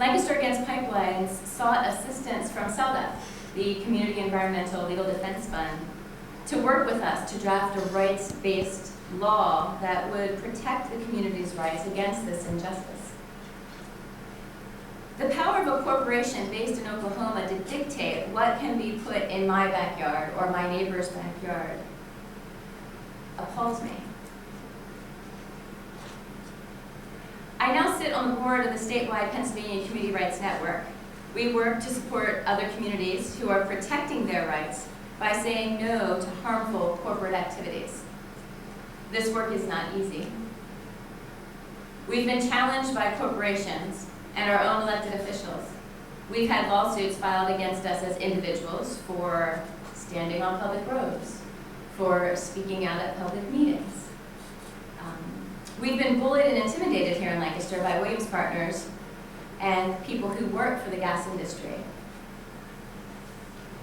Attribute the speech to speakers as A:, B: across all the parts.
A: Lancaster Against Pipelines sought assistance from CELDF, the Community Environmental Legal Defense Fund, to work with us to draft a rights-based law that would protect the community's rights against this injustice. The power of a corporation based in Oklahoma to dictate what can be put in my backyard or my neighbor's backyard appalls me. I now sit on the board of the statewide Pennsylvania Community Rights Network. We work to support other communities who are protecting their rights by saying no to harmful corporate activities. This work is not easy. We've been challenged by corporations and our own elected officials. We've had lawsuits filed against us as individuals for standing on public roads, for speaking out at public meetings. We've been bullied and intimidated here in Lancaster by Williams partners and people who work for the gas industry.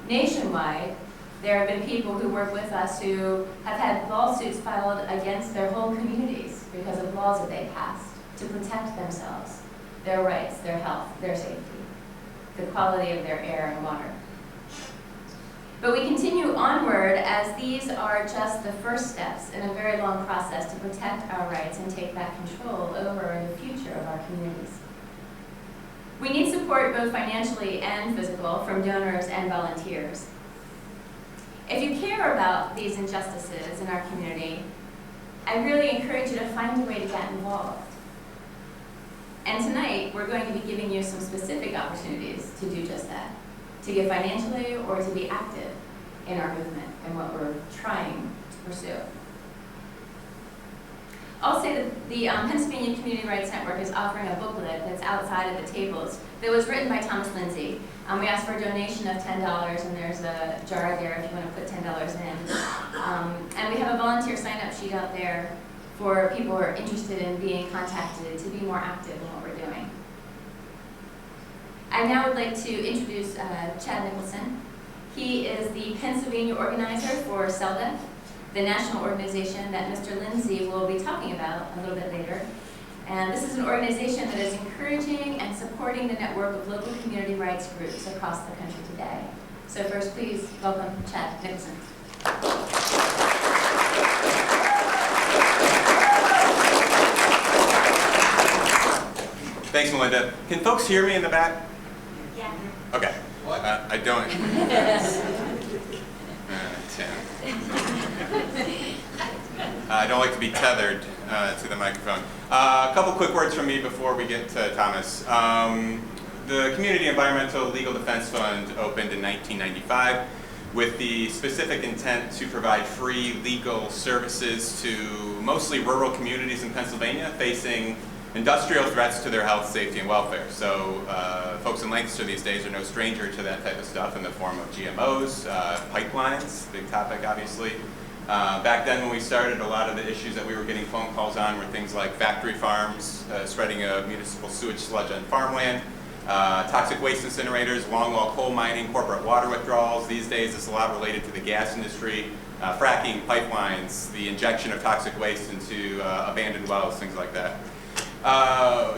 A: Nationwide, there have been people who work with us who have had lawsuits filed against their whole communities because of laws that they passed to protect themselves, their rights, their health, their safety, the quality of their air and water. But we continue onward as these are just the first steps in a very long process to protect our rights and take back control over the future of our communities. We need support both financially and physical from donors and volunteers. If you care about these injustices in our community, I really encourage you to find a way to get involved. And tonight, we're going to be giving you some specific opportunities to do just that, to give financially or to be active in our movement and what we're trying to pursue. I'll say that the Pennsylvania Community Rights Network is offering a booklet that's outside of the tables that was written by Thomas Linzey. We asked for a donation of $10, and there's a jar there if you want to put $10 in. And we have a volunteer sign-up sheet out there for people who are interested in being contacted to be more active in what we're doing. I now would like to introduce Chad Nicholson. He is the Pennsylvania organizer for CELDF, the national organization that Mr. Linzey will be talking about a little bit later. And this is an organization that is encouraging and supporting the network of local community rights groups across the country today. So first, please welcome Chad Nicholson.
B: Thanks, Melinda. Can folks hear me in the back?
A: Yeah.
B: Okay. I don't. I don't like to be tethered to the microphone. A couple quick words from me before we get to Thomas. The Community Environmental Legal Defense Fund opened in 1995 with the specific intent to provide free legal services to mostly rural communities in Pennsylvania facing industrial threats to their health, safety, and welfare. So folks in Lancaster these days are no stranger to that type of stuff in the form of GMOs, pipelines, big topic obviously. Back then when we started, a lot of the issues that we were getting phone calls on were things like factory farms, spreading of municipal sewage sludge on farmland, toxic waste incinerators, longwall coal mining, corporate water withdrawals. These days it's a lot related to the gas industry, fracking, pipelines, the injection of toxic waste into abandoned wells, things like that.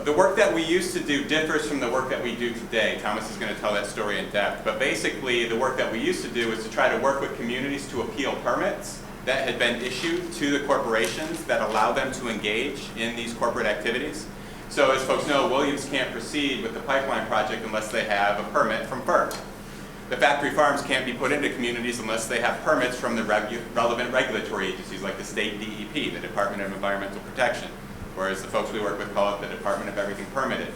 B: The work that we used to do differs from the work that we do today. Thomas is going to tell that story in depth. But basically, the work that we used to do was to try to work with communities to appeal permits that had been issued to the corporations that allow them to engage in these corporate activities. So as folks know, Williams can't proceed with the pipeline project unless they have a permit from FERC. The factory farms can't be put into communities unless they have permits from the relevant regulatory agencies like the state DEP, the Department of Environmental Protection, whereas the folks we work with call it the Department of Everything Permitted.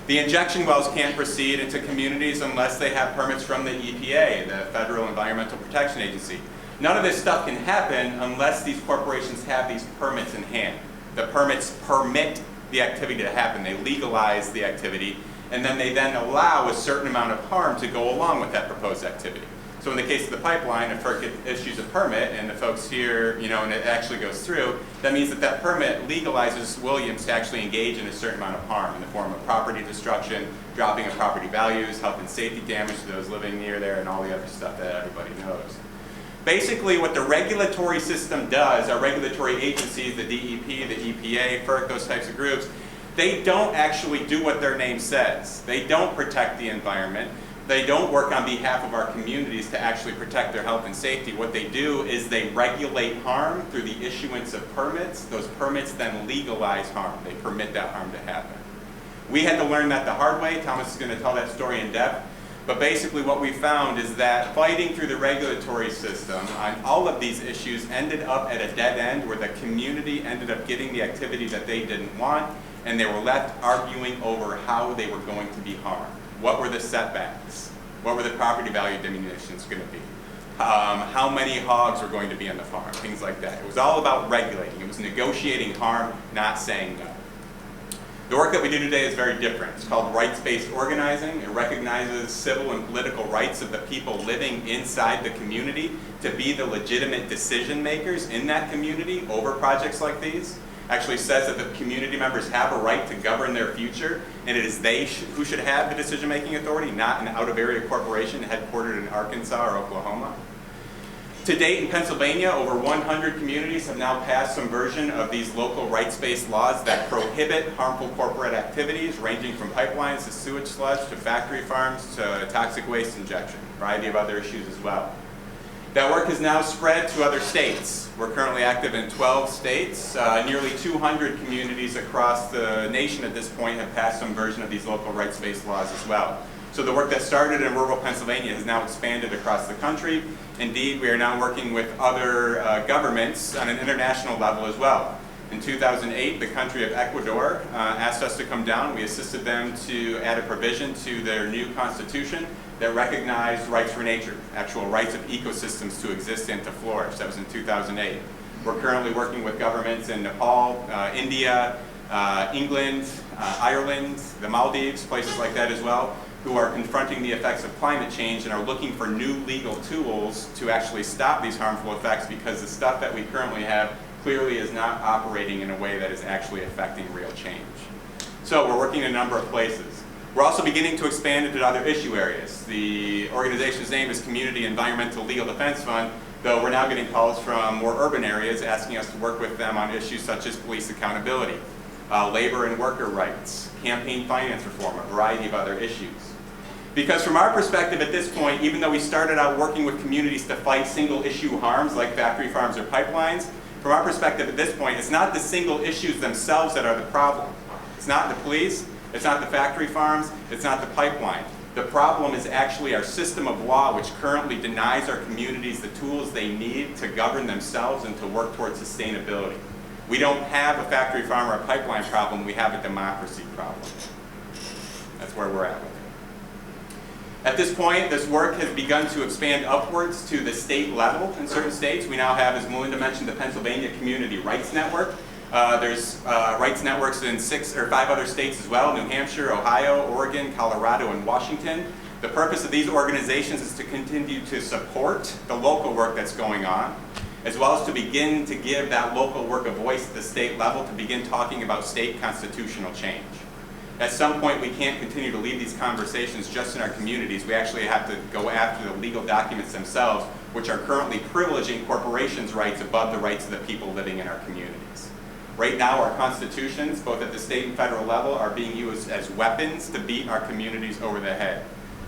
B: The injection wells can't proceed into communities unless they have permits from the EPA, the Federal Environmental Protection Agency. None of this stuff can happen unless these corporations have these permits in hand. The permits permit the activity to happen. They legalize the activity, and then they then allow a certain amount of harm to go along with that proposed activity. So in the case of the pipeline, if FERC issues a permit and the folks here, and it actually goes through, that means that that permit legalizes Williams to actually engage in a certain amount of harm in the form of property destruction, dropping of property values, health and safety damage to those living near there, and all the other stuff that everybody knows. Basically, what the regulatory system does, our regulatory agencies, the DEP, the EPA, FERC, those types of groups, they don't actually do what their name says. They don't protect the environment. They don't work on behalf of our communities to actually protect their health and safety. What they do is they regulate harm through the issuance of permits. Those permits then legalize harm. They permit that harm to happen. We had to learn that the hard way. Thomas is going to tell that story in depth. But basically what we found is that fighting through the regulatory system on all of these issues ended up at a dead end where the community ended up getting the activity that they didn't want, and they were left arguing over how they were going to be harmed. What were the setbacks? What were the property value diminutions going to be? How many hogs were going to be on the farm? Things like that. It was all about regulating. It was negotiating harm, not saying no. The work that we do today is very different. It's called rights-based organizing. It recognizes civil and political rights of the people living inside the community to be the legitimate decision makers in that community over projects like these. Actually says that the community members have a right to govern their future, and it is they who should have the decision-making authority, not an out-of-area corporation headquartered in Arkansas or Oklahoma. To date in Pennsylvania, over 100 communities have now passed some version of these local rights-based laws that prohibit harmful corporate activities ranging from pipelines to sewage sludge to factory farms to toxic waste injection, a variety of other issues as well. That work has now spread to other states. We're currently active in 12 states. Nearly 200 communities across the nation at this point have passed some version of these local rights-based laws as well. So the work that started in rural Pennsylvania has now expanded across the country. Indeed, we are now working with other governments on an international level as well. In 2008, the country of Ecuador asked us to come down. We assisted them to add a provision to their new constitution that recognized rights for nature, actual rights of ecosystems to exist and to flourish. That was in 2008. We're currently working with governments in Nepal, India, England, Ireland, the Maldives, places like that as well, who are confronting the effects of climate change and are looking for new legal tools to actually stop these harmful effects, because the stuff that we currently have clearly is not operating in a way that is actually affecting real change. So we're working in a number of places. We're also beginning to expand into other issue areas. The organization's name is Community Environmental Legal Defense Fund, though we're now getting calls from more urban areas asking us to work with them on issues such as police accountability, labor and worker rights, campaign finance reform, a variety of other issues. Because from our perspective at this point, even though we started out working with communities to fight single issue harms like factory farms or pipelines, from our perspective at this point, it's not the single issues themselves that are the problem. It's not the police, it's not the factory farms, it's not the pipeline. The problem is actually our system of law, which currently denies our communities the tools they need to govern themselves and to work towards sustainability. We don't have a factory farm or a pipeline problem, we have a democracy problem. That's where we're at with it. At this point, this work has begun to expand upwards to the state level in certain states. We now have, as Melinda mentioned, the Pennsylvania Community Rights Network. There's rights networks in 6 or 5 other states as well: New Hampshire, Ohio, Oregon, Colorado, and Washington. The purpose of these organizations is to continue to support the local work that's going on, as well as to begin to give that local work a voice at the state level, to begin talking about state constitutional change. At some point, we can't continue to lead these conversations just in our communities. We actually have to go after the legal documents themselves, which are currently privileging corporations' rights above the rights of the people living in our communities. Right now, our constitutions, both at the state and federal level, are being used as weapons to beat our communities over the head.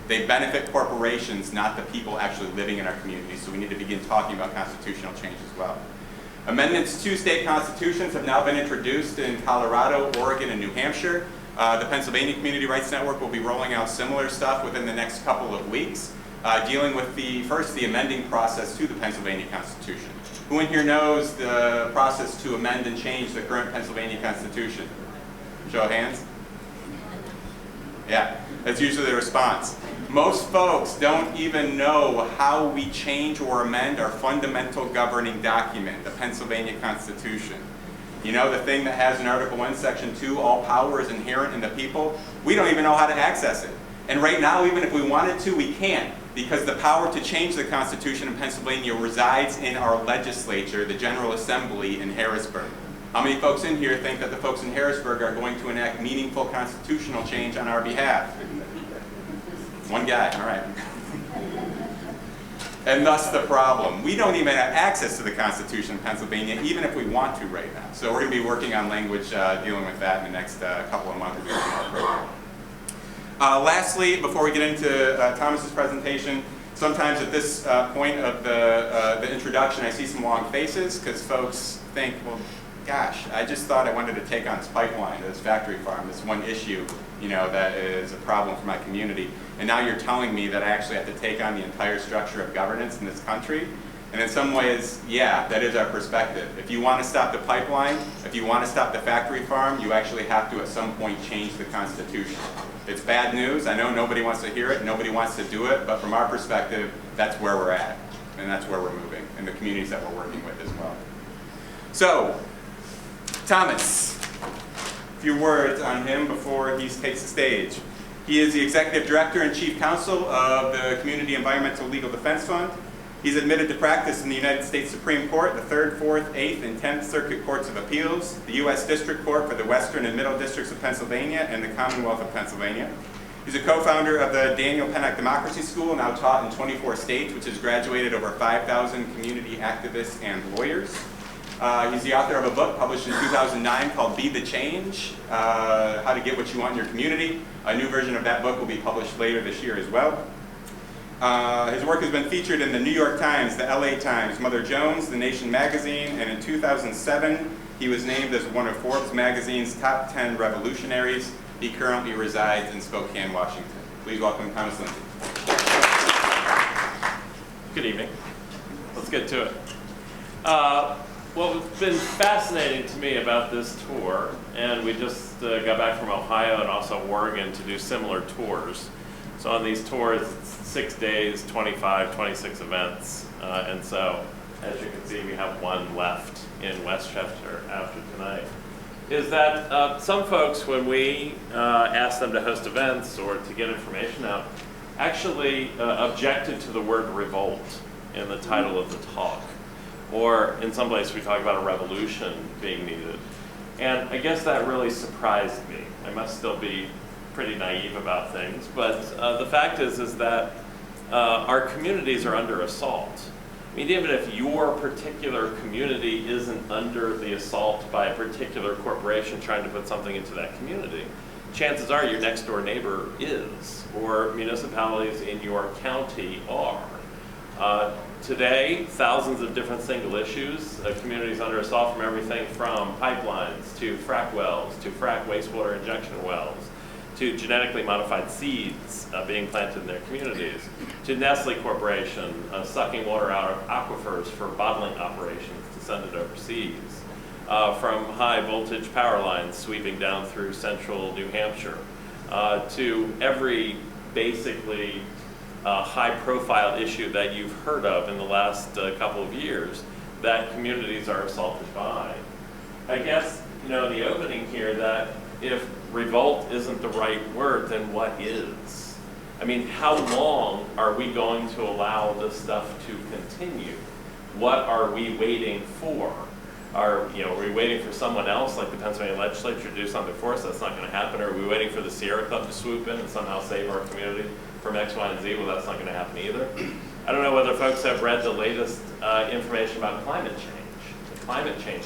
B: They benefit corporations, not the people actually living in our communities, so we need to begin talking about constitutional change as well. Amendments to state constitutions have now been introduced in Colorado, Oregon, and New Hampshire. The Pennsylvania Community Rights Network will be rolling out similar stuff within the next couple of weeks, dealing with the amending process to the Pennsylvania Constitution. Who in here knows the process to amend and change the current Pennsylvania Constitution? Show of hands. Yeah, that's usually the response. Most folks don't even know how we change or amend our fundamental governing document, the Pennsylvania Constitution. You know, the thing that has in Article 1, Section 2, all power is inherent in the people? We don't even know how to access it. And right now, even if we wanted to, we can't, because the power to change the Constitution in Pennsylvania resides in our legislature, the General Assembly in Harrisburg. How many folks in here think that the folks in Harrisburg are going to enact meaningful constitutional change on our behalf? One guy, all right. And thus the problem. We don't even have access to the Constitution of Pennsylvania, even if we want to right now. So we're going to be working on language dealing with that in the next couple of months. Lastly, before we get into Thomas's presentation, sometimes at this point of the introduction, I see some long faces because folks think, well, gosh, I just thought I wanted to take on this pipeline, this factory farm, this one issue, that is a problem for my community. And now you're telling me that I actually have to take on the entire structure of governance in this country? And in some ways, yeah, that is our perspective. If you want to stop the pipeline, if you want to stop the factory farm, you actually have to at some point change the Constitution. It's bad news. I know nobody wants to hear it, nobody wants to do it, but from our perspective, that's where we're at, and that's where we're moving, and the communities that we're working with as well. So, Thomas, a few words on him before he takes the stage. He is the Executive Director and Chief Counsel of the Community Environmental Legal Defense Fund. He's admitted to practice in the United States Supreme Court, the 3rd, 4th, 8th, and 10th Circuit Courts of Appeals, the U.S. District Court for the Western and Middle Districts of Pennsylvania, and the Commonwealth of Pennsylvania. He's a co-founder of the Daniel Pennock Democracy School, now taught in 24 states, which has graduated over 5,000 community activists and lawyers. He's the author of a book published in 2009 called Be the Change, How to Get What You Want in Your Community. A new version of that book will be published later this year as well. His work has been featured in the New York Times, the LA Times, Mother Jones, The Nation magazine, and in 2007, he was named as one of Forbes magazine's top 10 revolutionaries. He currently resides in Spokane, Washington. Please welcome Thomas Linzey.
C: Good evening. Let's get to it. What's been fascinating to me about this tour, and we just got back from Ohio and also Oregon to do similar tours. So on these tours, 6 days, 25, 26 events, and so as you can see, we have one left in Westchester after tonight, is that some folks, when we ask them to host events or to get information out, actually objected to the word revolt in the title of the talk. Or in some places we talk about a revolution being needed. And I guess that really surprised me. I must still be pretty naive about things, but the fact is that our communities are under assault. I mean, even if your particular community isn't under the assault by a particular corporation trying to put something into that community, chances are your next door neighbor is, or municipalities in your county are. Today, thousands of different single issues, communities under assault from everything from pipelines to frack wells, to frack wastewater injection wells, to genetically modified seeds being planted in their communities, to Nestle Corporation sucking water out of aquifers for bottling operations to send it overseas, from high voltage power lines sweeping down through central New Hampshire, to every basically high-profile issue that you've heard of in the last couple of years that communities are assaulted by. I guess, in the opening here, that if revolt isn't the right word, then what is? I mean, how long are we going to allow this stuff to continue? What are we waiting for? Are we waiting for someone else, like the Pennsylvania legislature, to do something for us? That's not going to happen. Or are we waiting for the Sierra Club to swoop in and somehow save our community from X, Y, and Z? Well, that's not going to happen either. I don't know whether folks have read the latest information about climate change, the climate change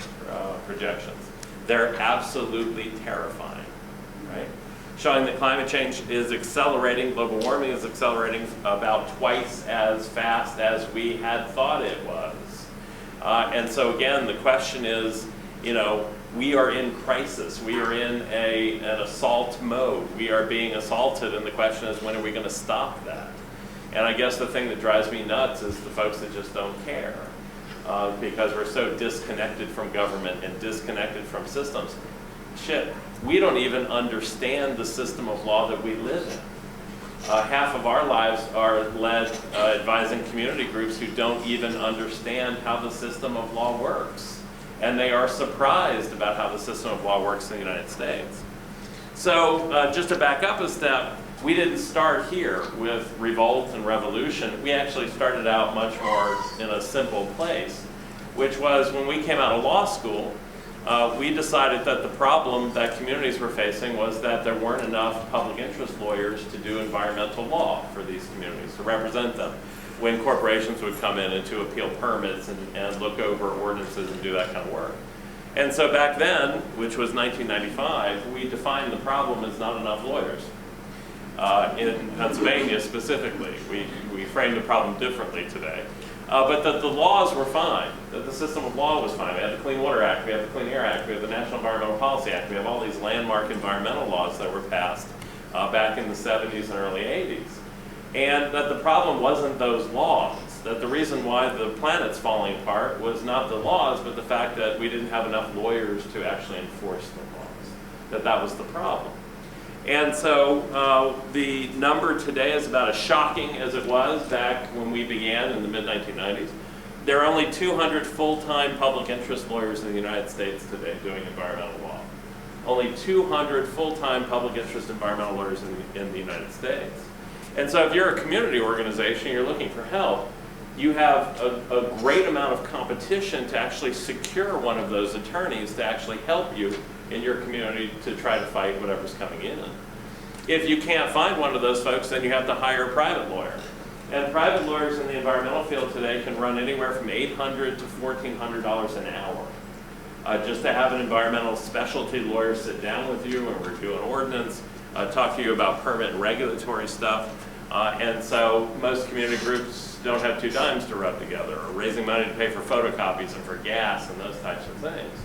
C: projections. They're absolutely terrifying, right? Showing that climate change is accelerating, global warming is accelerating about twice as fast as we had thought it was. And so again, the question is, we are in crisis. We are in an assault mode. We are being assaulted, and the question is, when are we going to stop that? And I guess the thing that drives me nuts is the folks that just don't care, because we're so disconnected from government and disconnected from systems. Shit, we don't even understand the system of law that we live in. Half of our lives are led advising community groups who don't even understand how the system of law works. And they are surprised about how the system of law works in the United States. So just to back up a step, we didn't start here with revolt and revolution. We actually started out much more in a simple place, which was when we came out of law school, we decided that the problem that communities were facing was that there weren't enough public interest lawyers to do environmental law for these communities, to represent them. when corporations would come in and to appeal permits and look over ordinances and do that kind of work. And so back then, which was 1995, we defined the problem as not enough lawyers. In Pennsylvania specifically, we framed the problem differently today. But that the laws were fine, that the system of law was fine. We had the Clean Water Act, we have the Clean Air Act, we have the National Environmental Policy Act, we have all these landmark environmental laws that were passed back in the 70s and early 80s. And that the problem wasn't those laws, that the reason why the planet's falling apart was not the laws, but the fact that we didn't have enough lawyers to actually enforce the laws, that was the problem. And so the number today is about as shocking as it was back when we began in the mid-1990s. There are only 200 full-time public interest lawyers in the United States today doing environmental law. Only 200 full-time public interest environmental lawyers in the United States. And so if you're a community organization, you're looking for help, you have a great amount of competition to actually secure one of those attorneys to actually help you in your community to try to fight whatever's coming in. If you can't find one of those folks, then you have to hire a private lawyer. And private lawyers in the environmental field today can run anywhere from $800 to $1,400 an hour. Just to have an environmental specialty lawyer sit down with you and review an ordinance, talk to you about permit and regulatory stuff. And so most community groups don't have 2 dimes to rub together, or raising money to pay for photocopies and for gas and those types of things.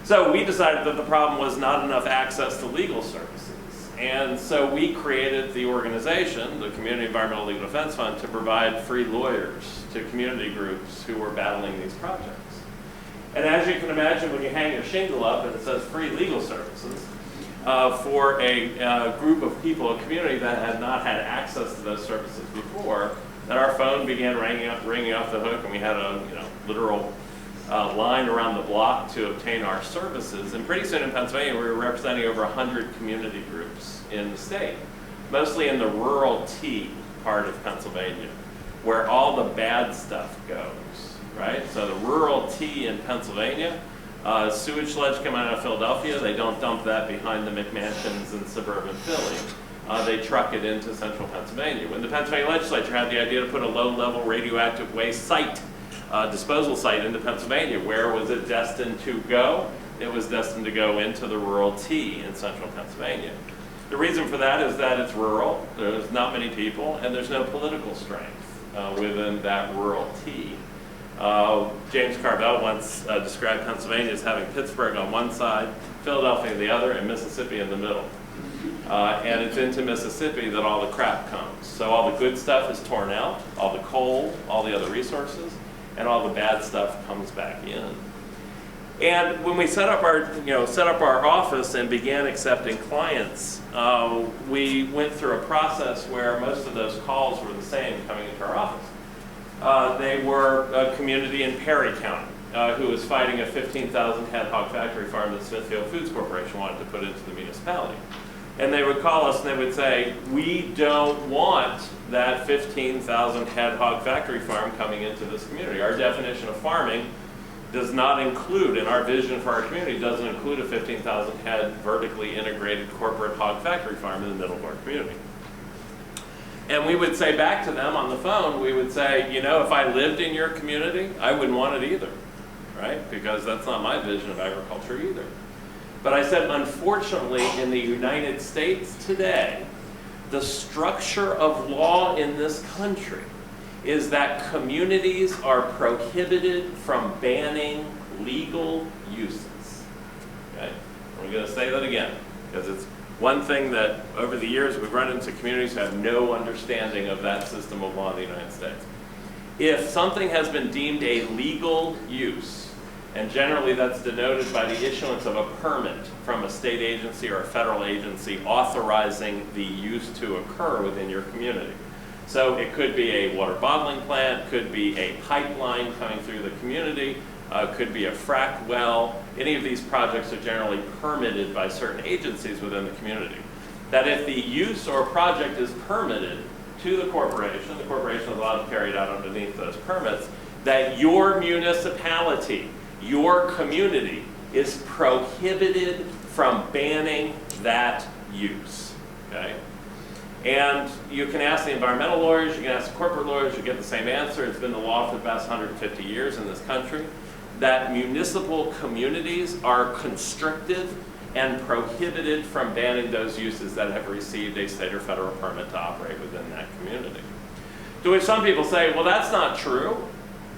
C: So we decided that the problem was not enough access to legal services. And so we created the organization, the Community Environmental Legal Defense Fund, to provide free lawyers to community groups who were battling these projects. And as you can imagine, when you hang your shingle up and it says free legal services, for a group of people, a community that had not had access to those services before, that our phone began ringing off the hook, and we had a literal line around the block to obtain our services. And pretty soon in Pennsylvania, we were representing over 100 community groups in the state, mostly in the rural T part of Pennsylvania, where all the bad stuff goes, right? So the rural T in Pennsylvania, sewage sludge coming out of Philadelphia, they don't dump that behind the McMansions in suburban Philly. They truck it into central Pennsylvania. When the Pennsylvania legislature had the idea to put a low-level radioactive waste site, disposal site into Pennsylvania, where was it destined to go? It was destined to go into the rural T in central Pennsylvania. The reason for that is that it's rural, there's not many people, and there's no political strength within that rural T. James Carvell once described Pennsylvania as having Pittsburgh on one side, Philadelphia on the other, and Mississippi in the middle. And it's into Mississippi that all the crap comes. So all the good stuff is torn out, all the coal, all the other resources, and all the bad stuff comes back in. And when we set up our office and began accepting clients, we went through a process where most of those calls were the same coming into our office. They were a community in Perry County who was fighting a 15,000 head hog factory farm that Smithfield Foods Corporation wanted to put into the municipality. And they would call us and they would say, we don't want that 15,000 head hog factory farm coming into this community. Our definition of farming does not include, and our vision for our community doesn't include a 15,000 head vertically integrated corporate hog factory farm in the middle of our community. And we would say back to them on the phone, we would say, if I lived in your community, I wouldn't want it either, right? Because that's not my vision of agriculture either. But I said, unfortunately, in the United States today, the structure of law in this country is that communities are prohibited from banning legal uses. Okay? I'm going to say that again, because it's one thing that over the years we've run into communities who have no understanding of that system of law in the United States. If something has been deemed a legal use, and generally that's denoted by the issuance of a permit from a state agency or a federal agency authorizing the use to occur within your community. So it could be a water bottling plant, could be a pipeline coming through the community, could be a frack well. Any of these projects are generally permitted by certain agencies within the community. That if the use or project is permitted to the corporation is allowed to carry it out underneath those permits, that your municipality, your community is prohibited from banning that use, okay? And you can ask the environmental lawyers, you can ask the corporate lawyers, you get the same answer. It's been the law for the past 150 years in this country that municipal communities are constricted and prohibited from banning those uses that have received a state or federal permit to operate within that community. To which some people say, well, that's not true,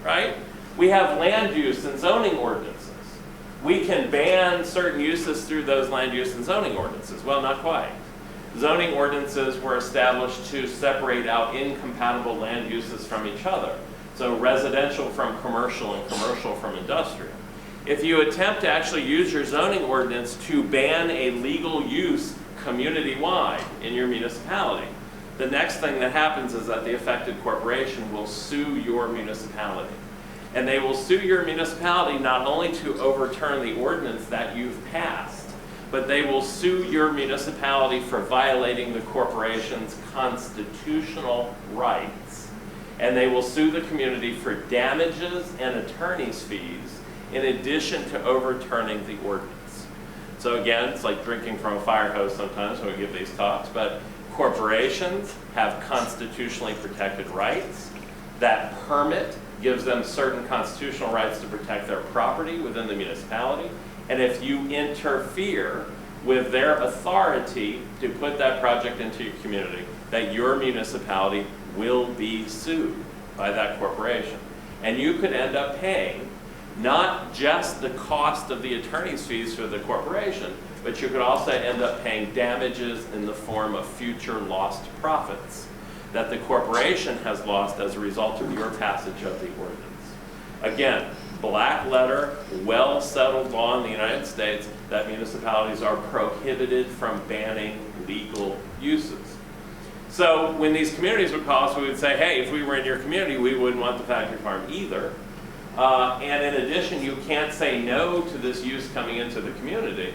C: right? We have land use and zoning ordinances. We can ban certain uses through those land use and zoning ordinances. Well, not quite. Zoning ordinances were established to separate out incompatible land uses from each other. So residential from commercial and commercial from industrial. If you attempt to actually use your zoning ordinance to ban a legal use community-wide in your municipality, the next thing that happens is that the affected corporation will sue your municipality. And they will sue your municipality not only to overturn the ordinance that you've passed, but they will sue your municipality for violating the corporation's constitutional rights. And they will sue the community for damages and attorney's fees in addition to overturning the ordinance. So again, it's like drinking from a fire hose sometimes when we give these talks, but corporations have constitutionally protected rights. That permit gives them certain constitutional rights to protect their property within the municipality. And if you interfere with their authority to put that project into your community, that your municipality will be sued by that corporation. And you could end up paying not just the cost of the attorney's fees for the corporation, but you could also end up paying damages in the form of future lost profits that the corporation has lost as a result of your passage of the ordinance. Again, black letter, well-settled law in the United States that municipalities are prohibited from banning legal uses. So when these communities would call us, we would say, hey, if we were in your community, we wouldn't want the factory farm either. And in addition, you can't say no to this use coming into the community.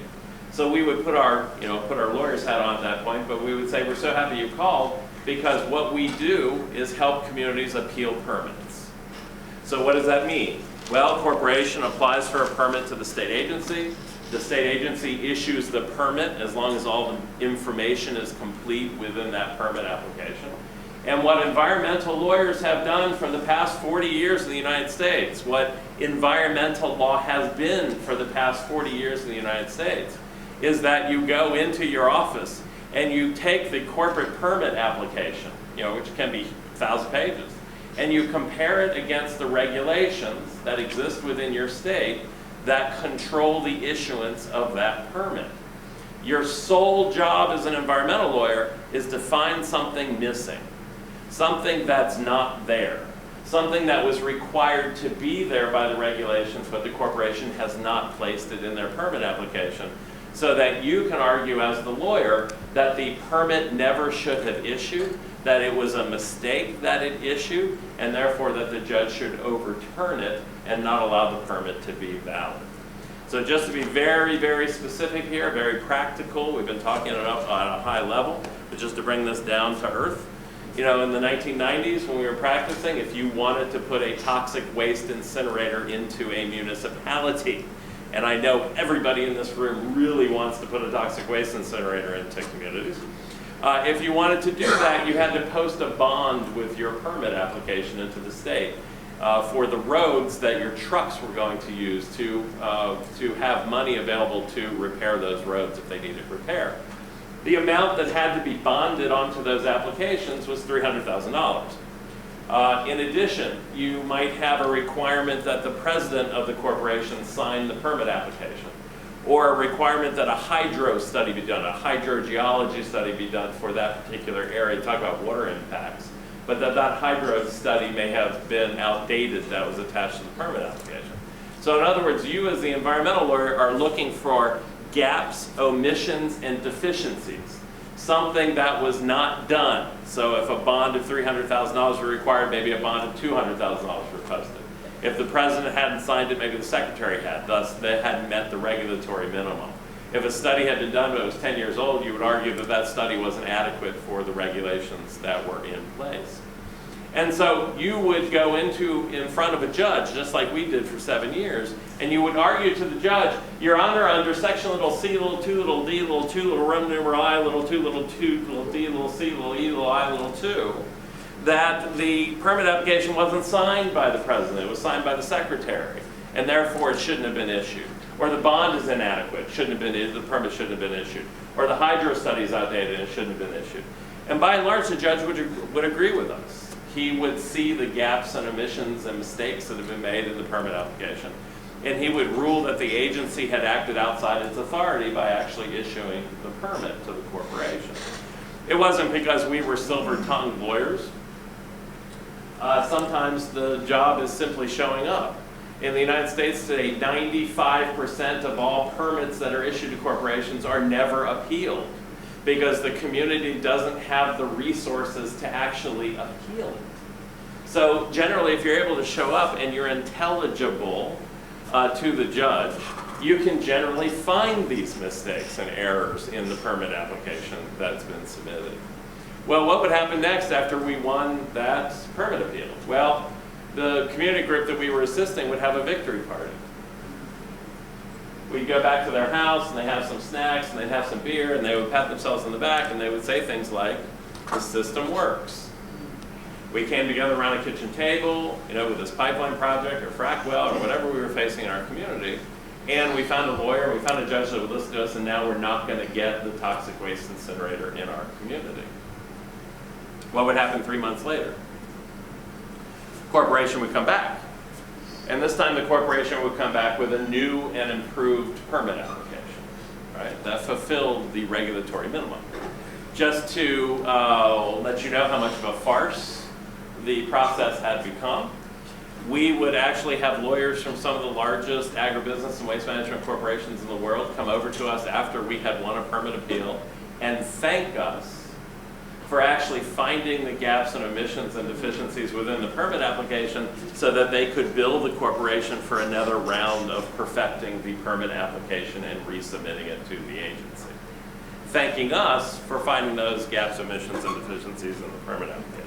C: So we would put our lawyer's hat on at that point, but we would say, we're so happy you called, because what we do is help communities appeal permits. So what does that mean? Well, corporation applies for a permit to the state agency. The state agency issues the permit as long as all the information is complete within that permit application. And what environmental lawyers have done for the past 40 years in the United States, what environmental law has been for the past 40 years in the United States, is that you go into your office and you take the corporate permit application, which can be 1,000 pages, and you compare it against the regulations that exist within your state that control the issuance of that permit. Your sole job as an environmental lawyer is to find something missing, something that's not there, something that was required to be there by the regulations, but the corporation has not placed it in their permit application, so that you can argue as the lawyer that the permit never should have issued, that it was a mistake that it issued, and therefore that the judge should overturn it and not allow the permit to be valid. So just to be very, very specific here, very practical, we've been talking at a high level, but just to bring this down to earth, in the 1990s when we were practicing, if you wanted to put a toxic waste incinerator into a municipality, and I know everybody in this room really wants to put a toxic waste incinerator into communities. If you wanted to do that, you had to post a bond with your permit application into the state for the roads that your trucks were going to use to have money available to repair those roads if they needed repair. The amount that had to be bonded onto those applications was $300,000. In addition, you might have a requirement that the president of the corporation sign the permit application, or a requirement that a hydro study be done, a hydrogeology study be done for that particular area, talk about water impacts, but that hydro study may have been outdated that was attached to the permit application. So in other words, you as the environmental lawyer are looking for gaps, omissions, and deficiencies. Something that was not done. So if a bond of $300,000 were required, maybe a bond of $200,000 requested. If the president hadn't signed it, maybe the secretary had. Thus, they hadn't met the regulatory minimum. If a study had been done but it was 10 years old, you would argue that that study wasn't adequate for the regulations that were in place. And so you would go in front of a judge, just like we did for 7 years, And you would argue to the judge, Your Honor, under section little c, little 2, little d, little 2, little Roman numeral I, little 2, little 2, little d, little c, little e, little I, little 2, that the permit application wasn't signed by the president, it was signed by the secretary, and therefore it shouldn't have been issued. Or the bond is inadequate, the permit shouldn't have been issued. Or the hydro study is outdated and it shouldn't have been issued. And by and large, the judge would agree with us. He would see the gaps and omissions and mistakes that have been made in the permit application. And he would rule that the agency had acted outside its authority by actually issuing the permit to the corporation. It wasn't because we were silver-tongued lawyers. Sometimes the job is simply showing up. In the United States today, 95% of all permits that are issued to corporations are never appealed because the community doesn't have the resources to actually appeal it. So generally, if you're able to show up and you're intelligible to the judge, you can generally find these mistakes and errors in the permit application that's been submitted. Well, what would happen next after we won that permit appeal? Well, the community group that we were assisting would have a victory party. We'd go back to their house and they'd have some snacks and they'd have some beer and they would pat themselves on the back and they would say things like, the system works. We came together around a kitchen table, with this pipeline project or frac well or whatever we were facing in our community, and we found a lawyer, we found a judge that would listen to us, and now we're not going to get the toxic waste incinerator in our community. What would happen 3 months later? Corporation would come back. And this time the corporation would come back with a new and improved permit application, right? That fulfilled the regulatory minimum. Just to let you know how much of a farce the process had become, we would actually have lawyers from some of the largest agribusiness and waste management corporations in the world come over to us after we had won a permit appeal and thank us for actually finding the gaps and omissions and deficiencies within the permit application so that they could bill the corporation for another round of perfecting the permit application and resubmitting it to the agency. Thanking us for finding those gaps, omissions, and deficiencies in the permit application.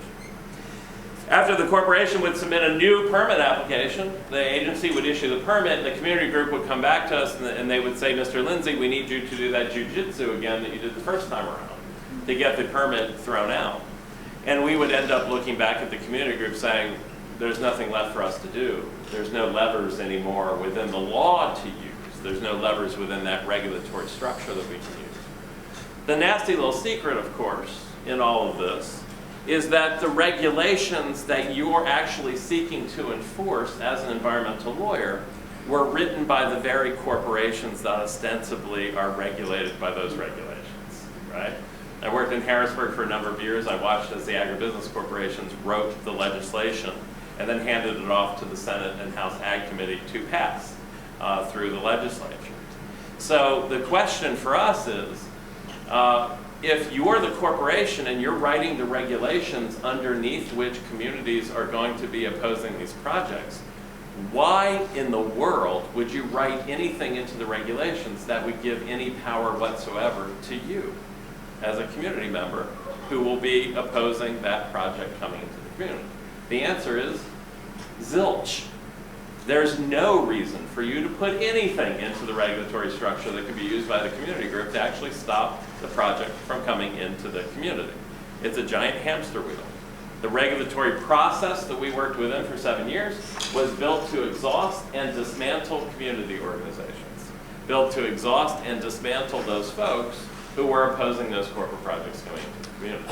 C: After the corporation would submit a new permit application, the agency would issue the permit, and the community group would come back to us and they would say, Mr. Linzey, we need you to do that jujitsu again that you did the first time around to get the permit thrown out. And we would end up looking back at the community group saying, there's nothing left for us to do. There's no levers anymore within the law to use. There's no levers within that regulatory structure that we can use. The nasty little secret, of course, in all of this, is that the regulations that you're actually seeking to enforce as an environmental lawyer were written by the very corporations that ostensibly are regulated by those regulations, right? I worked in Harrisburg for a number of years. I watched as the agribusiness corporations wrote the legislation and then handed it off to the Senate and House Ag Committee to pass through the legislature. So the question for us is, if you're the corporation and you're writing the regulations underneath which communities are going to be opposing these projects, why in the world would you write anything into the regulations that would give any power whatsoever to you as a community member who will be opposing that project coming into the community? The answer is zilch. There's no reason for you to put anything into the regulatory structure that could be used by the community group to actually stop the project from coming into the community. It's a giant hamster wheel. The regulatory process that we worked within for 7 years was built to exhaust and dismantle community organizations, built to exhaust and dismantle those folks who were opposing those corporate projects coming into the community.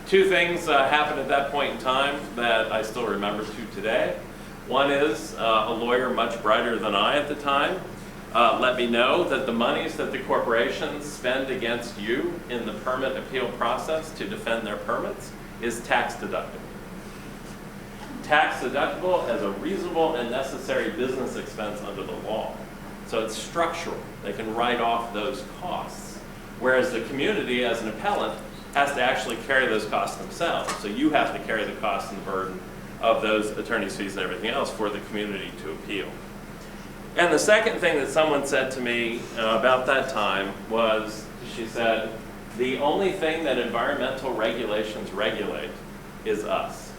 C: Two things happened at that point in time that I still remember to today. One is a lawyer much brighter than I at the time let me know that the monies that the corporations spend against you in the permit appeal process to defend their permits is tax deductible. Tax deductible as a reasonable and necessary business expense under the law. So it's structural. They can write off those costs. Whereas the community, as an appellant, has to actually carry those costs themselves. So you have to carry the cost and the burden of those attorney's fees and everything else for the community to appeal. And the second thing that someone said to me about that time was, she said, the only thing that environmental regulations regulate is us.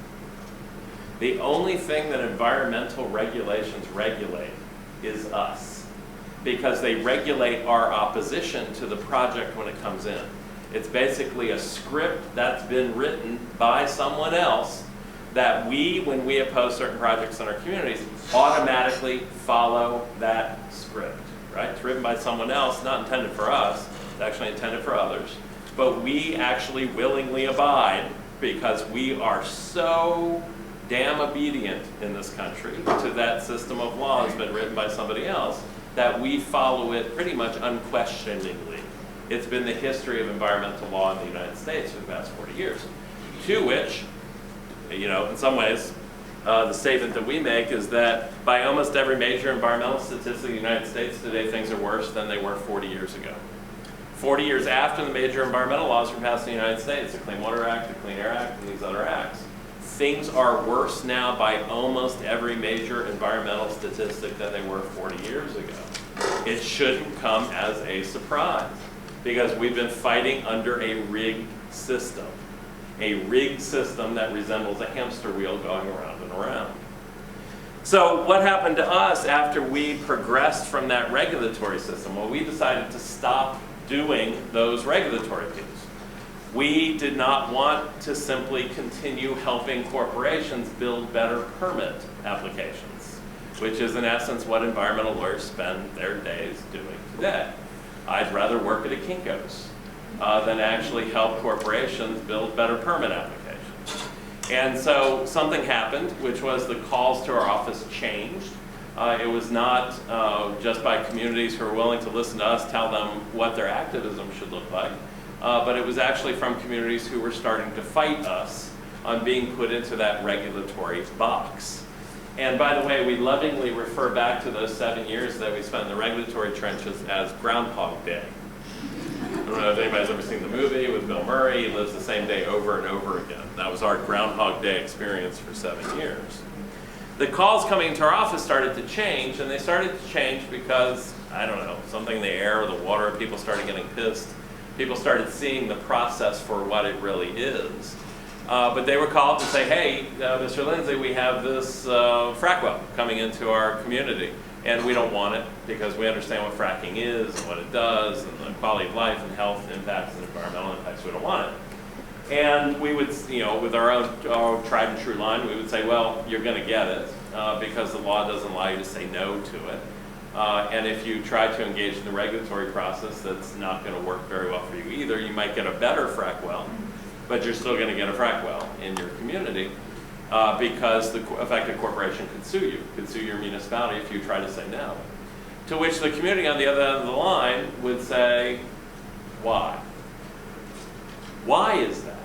C: The only thing that environmental regulations regulate is us, because they regulate our opposition to the project when it comes in. It's basically a script that's been written by someone else that we, when we oppose certain projects in our communities, automatically follow that script, right? It's written by someone else, not intended for us, it's actually intended for others, but we actually willingly abide because we are so damn obedient in this country to that system of law that's been written by somebody else that we follow it pretty much unquestioningly. It's been the history of environmental law in the United States for the past 40 years, to which, you know, in some ways, the statement that we make is that by almost every major environmental statistic in the United States today, things are worse than they were 40 years ago. 40 years after the major environmental laws were passed in the United States, the Clean Water Act, the Clean Air Act, and these other acts, things are worse now by almost every major environmental statistic than they were 40 years ago. It shouldn't come as a surprise, because we've been fighting under a rigged system that resembles a hamster wheel going around and around. So what happened to us after we progressed from that regulatory system? Well, we decided to stop doing those regulatory pieces. We did not want to simply continue helping corporations build better permit applications, which is in essence what environmental lawyers spend their days doing today. I'd rather work at a Kinko's than actually help corporations build better permit applications. And so something happened, which was the calls to our office changed. It was not just by communities who were willing to listen to us tell them what their activism should look like, but it was actually from communities who were starting to fight us on being put into that regulatory box. And by the way, we lovingly refer back to those 7 years that we spent in the regulatory trenches as Groundhog Day. I don't know if anybody's ever seen the movie with Bill Murray. He lives the same day over and over again. That was our Groundhog Day experience for 7 years. The calls coming into our office started to change, and they started to change because, I don't know, something in the air or the water, people started getting pissed. People started seeing the process for what it really is. But they would call up and say, hey, Mr. Linzey, we have this frack well coming into our community, and we don't want it because we understand what fracking is and what it does and the quality of life and health impacts and environmental impacts. We don't want it. And we would, you know, with our own tried and true line, we would say, well, you're going to get it because the law doesn't allow you to say no to it. And if you try to engage in the regulatory process, that's not going to work very well for you either. You might get a better frack well, but you're still going to get a frack well in your community because the affected corporation could sue your municipality if you try to say no. To which the community on the other end of the line would say, why? Why is that?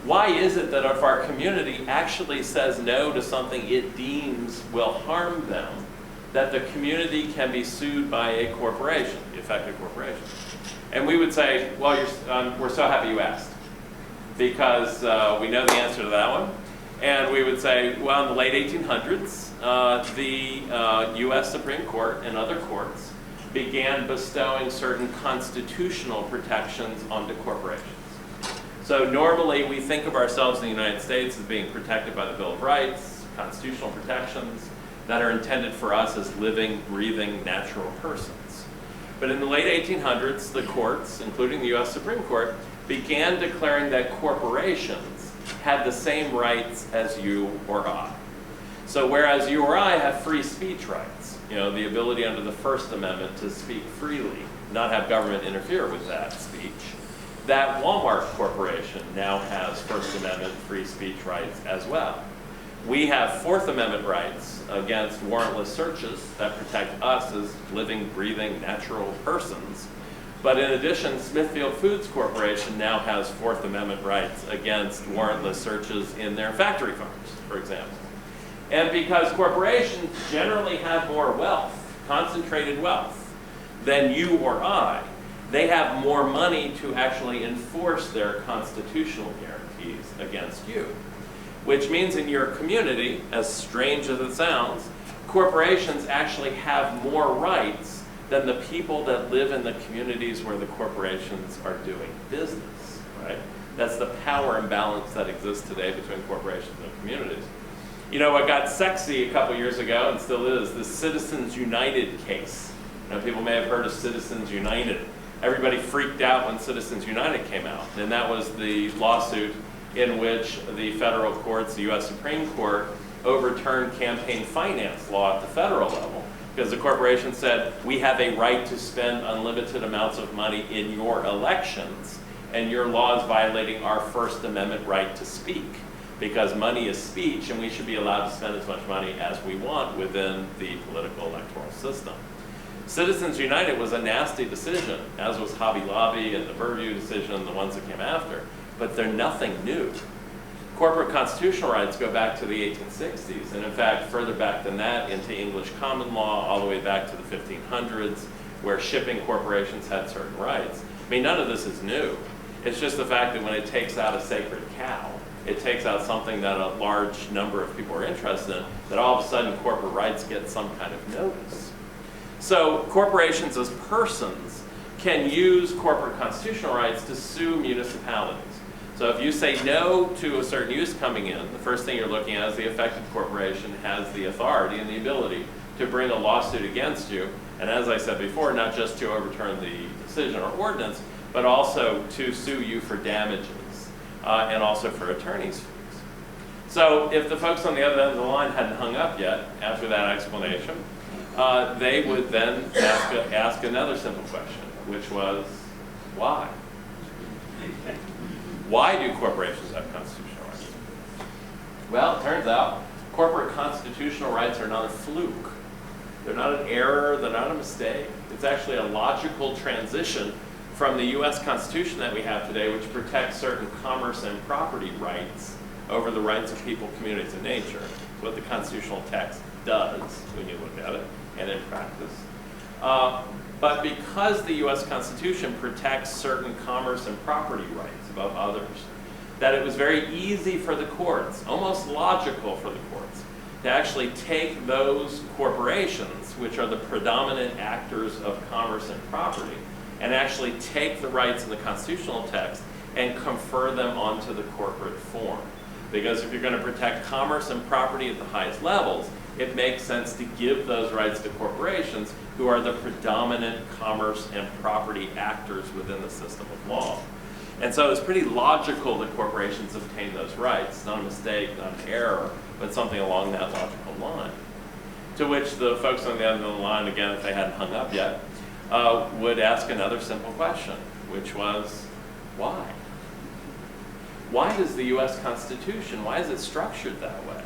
C: Why is it that if our community actually says no to something it deems will harm them, that the community can be sued by a corporation, the affected corporation? And we would say, well, we're so happy you asked, because we know the answer to that one. And we would say, well, in the late 1800s, the US Supreme Court and other courts began bestowing certain constitutional protections onto corporations. So normally we think of ourselves in the United States as being protected by the Bill of Rights, constitutional protections that are intended for us as living, breathing, natural persons. But in the late 1800s, the courts, including the US Supreme Court, began declaring that corporations had the same rights as you or I. So whereas you or I have free speech rights, you know, the ability under the First Amendment to speak freely, not have government interfere with that speech, that Walmart Corporation now has First Amendment free speech rights as well. We have Fourth Amendment rights against warrantless searches that protect us as living, breathing, natural persons. But in addition, Smithfield Foods Corporation now has Fourth Amendment rights against warrantless searches in their factory farms, for example. And because corporations generally have more wealth, concentrated wealth, than you or I, they have more money to actually enforce their constitutional guarantees against you. Which means in your community, as strange as it sounds, corporations actually have more rights than the people that live in the communities where the corporations are doing business, right? That's the power imbalance that exists today between corporations and communities. You know, what got sexy a couple years ago, and still is, the Citizens United case. You know, people may have heard of Citizens United. Everybody freaked out when Citizens United came out, and that was the lawsuit in which the federal courts, the U.S. Supreme Court, overturned campaign finance law at the federal level, because the corporation said, we have a right to spend unlimited amounts of money in your elections, and your law is violating our First Amendment right to speak, because money is speech, and we should be allowed to spend as much money as we want within the political electoral system. Citizens United was a nasty decision, as was Hobby Lobby and the Burview decision, the ones that came after, but they're nothing new. Corporate constitutional rights go back to the 1860s, and in fact, further back than that into English common law, all the way back to the 1500s, where shipping corporations had certain rights. I mean, none of this is new. It's just the fact that when it takes out a sacred cow, it takes out something that a large number of people are interested in, that all of a sudden corporate rights get some kind of notice. So corporations as persons can use corporate constitutional rights to sue municipalities. So if you say no to a certain use coming in, the first thing you're looking at is the affected corporation has the authority and the ability to bring a lawsuit against you. And as I said before, not just to overturn the decision or ordinance, but also to sue you for damages and also for attorney's fees. So if the folks on the other end of the line hadn't hung up yet after that explanation, they would then ask another simple question, which was, why? Why do corporations have constitutional rights? Well, it turns out corporate constitutional rights are not a fluke. They're not an error, they're not a mistake. It's actually a logical transition from the US Constitution that we have today, which protects certain commerce and property rights over the rights of people, communities, and nature. It's what the constitutional text does when you look at it and in practice. But because the US Constitution protects certain commerce and property rights above others, that it was very easy for the courts, almost logical for the courts, to actually take those corporations, which are the predominant actors of commerce and property, and actually take the rights in the constitutional text and confer them onto the corporate form. Because if you're going to protect commerce and property at the highest levels, it makes sense to give those rights to corporations who are the predominant commerce and property actors within the system of law. And so it's pretty logical that corporations obtain those rights. Not a mistake, not an error, but something along that logical line. To which the folks on the end of the line, again, if they hadn't hung up yet, would ask another simple question, which was, why? Why does the US Constitution, why is it structured that way?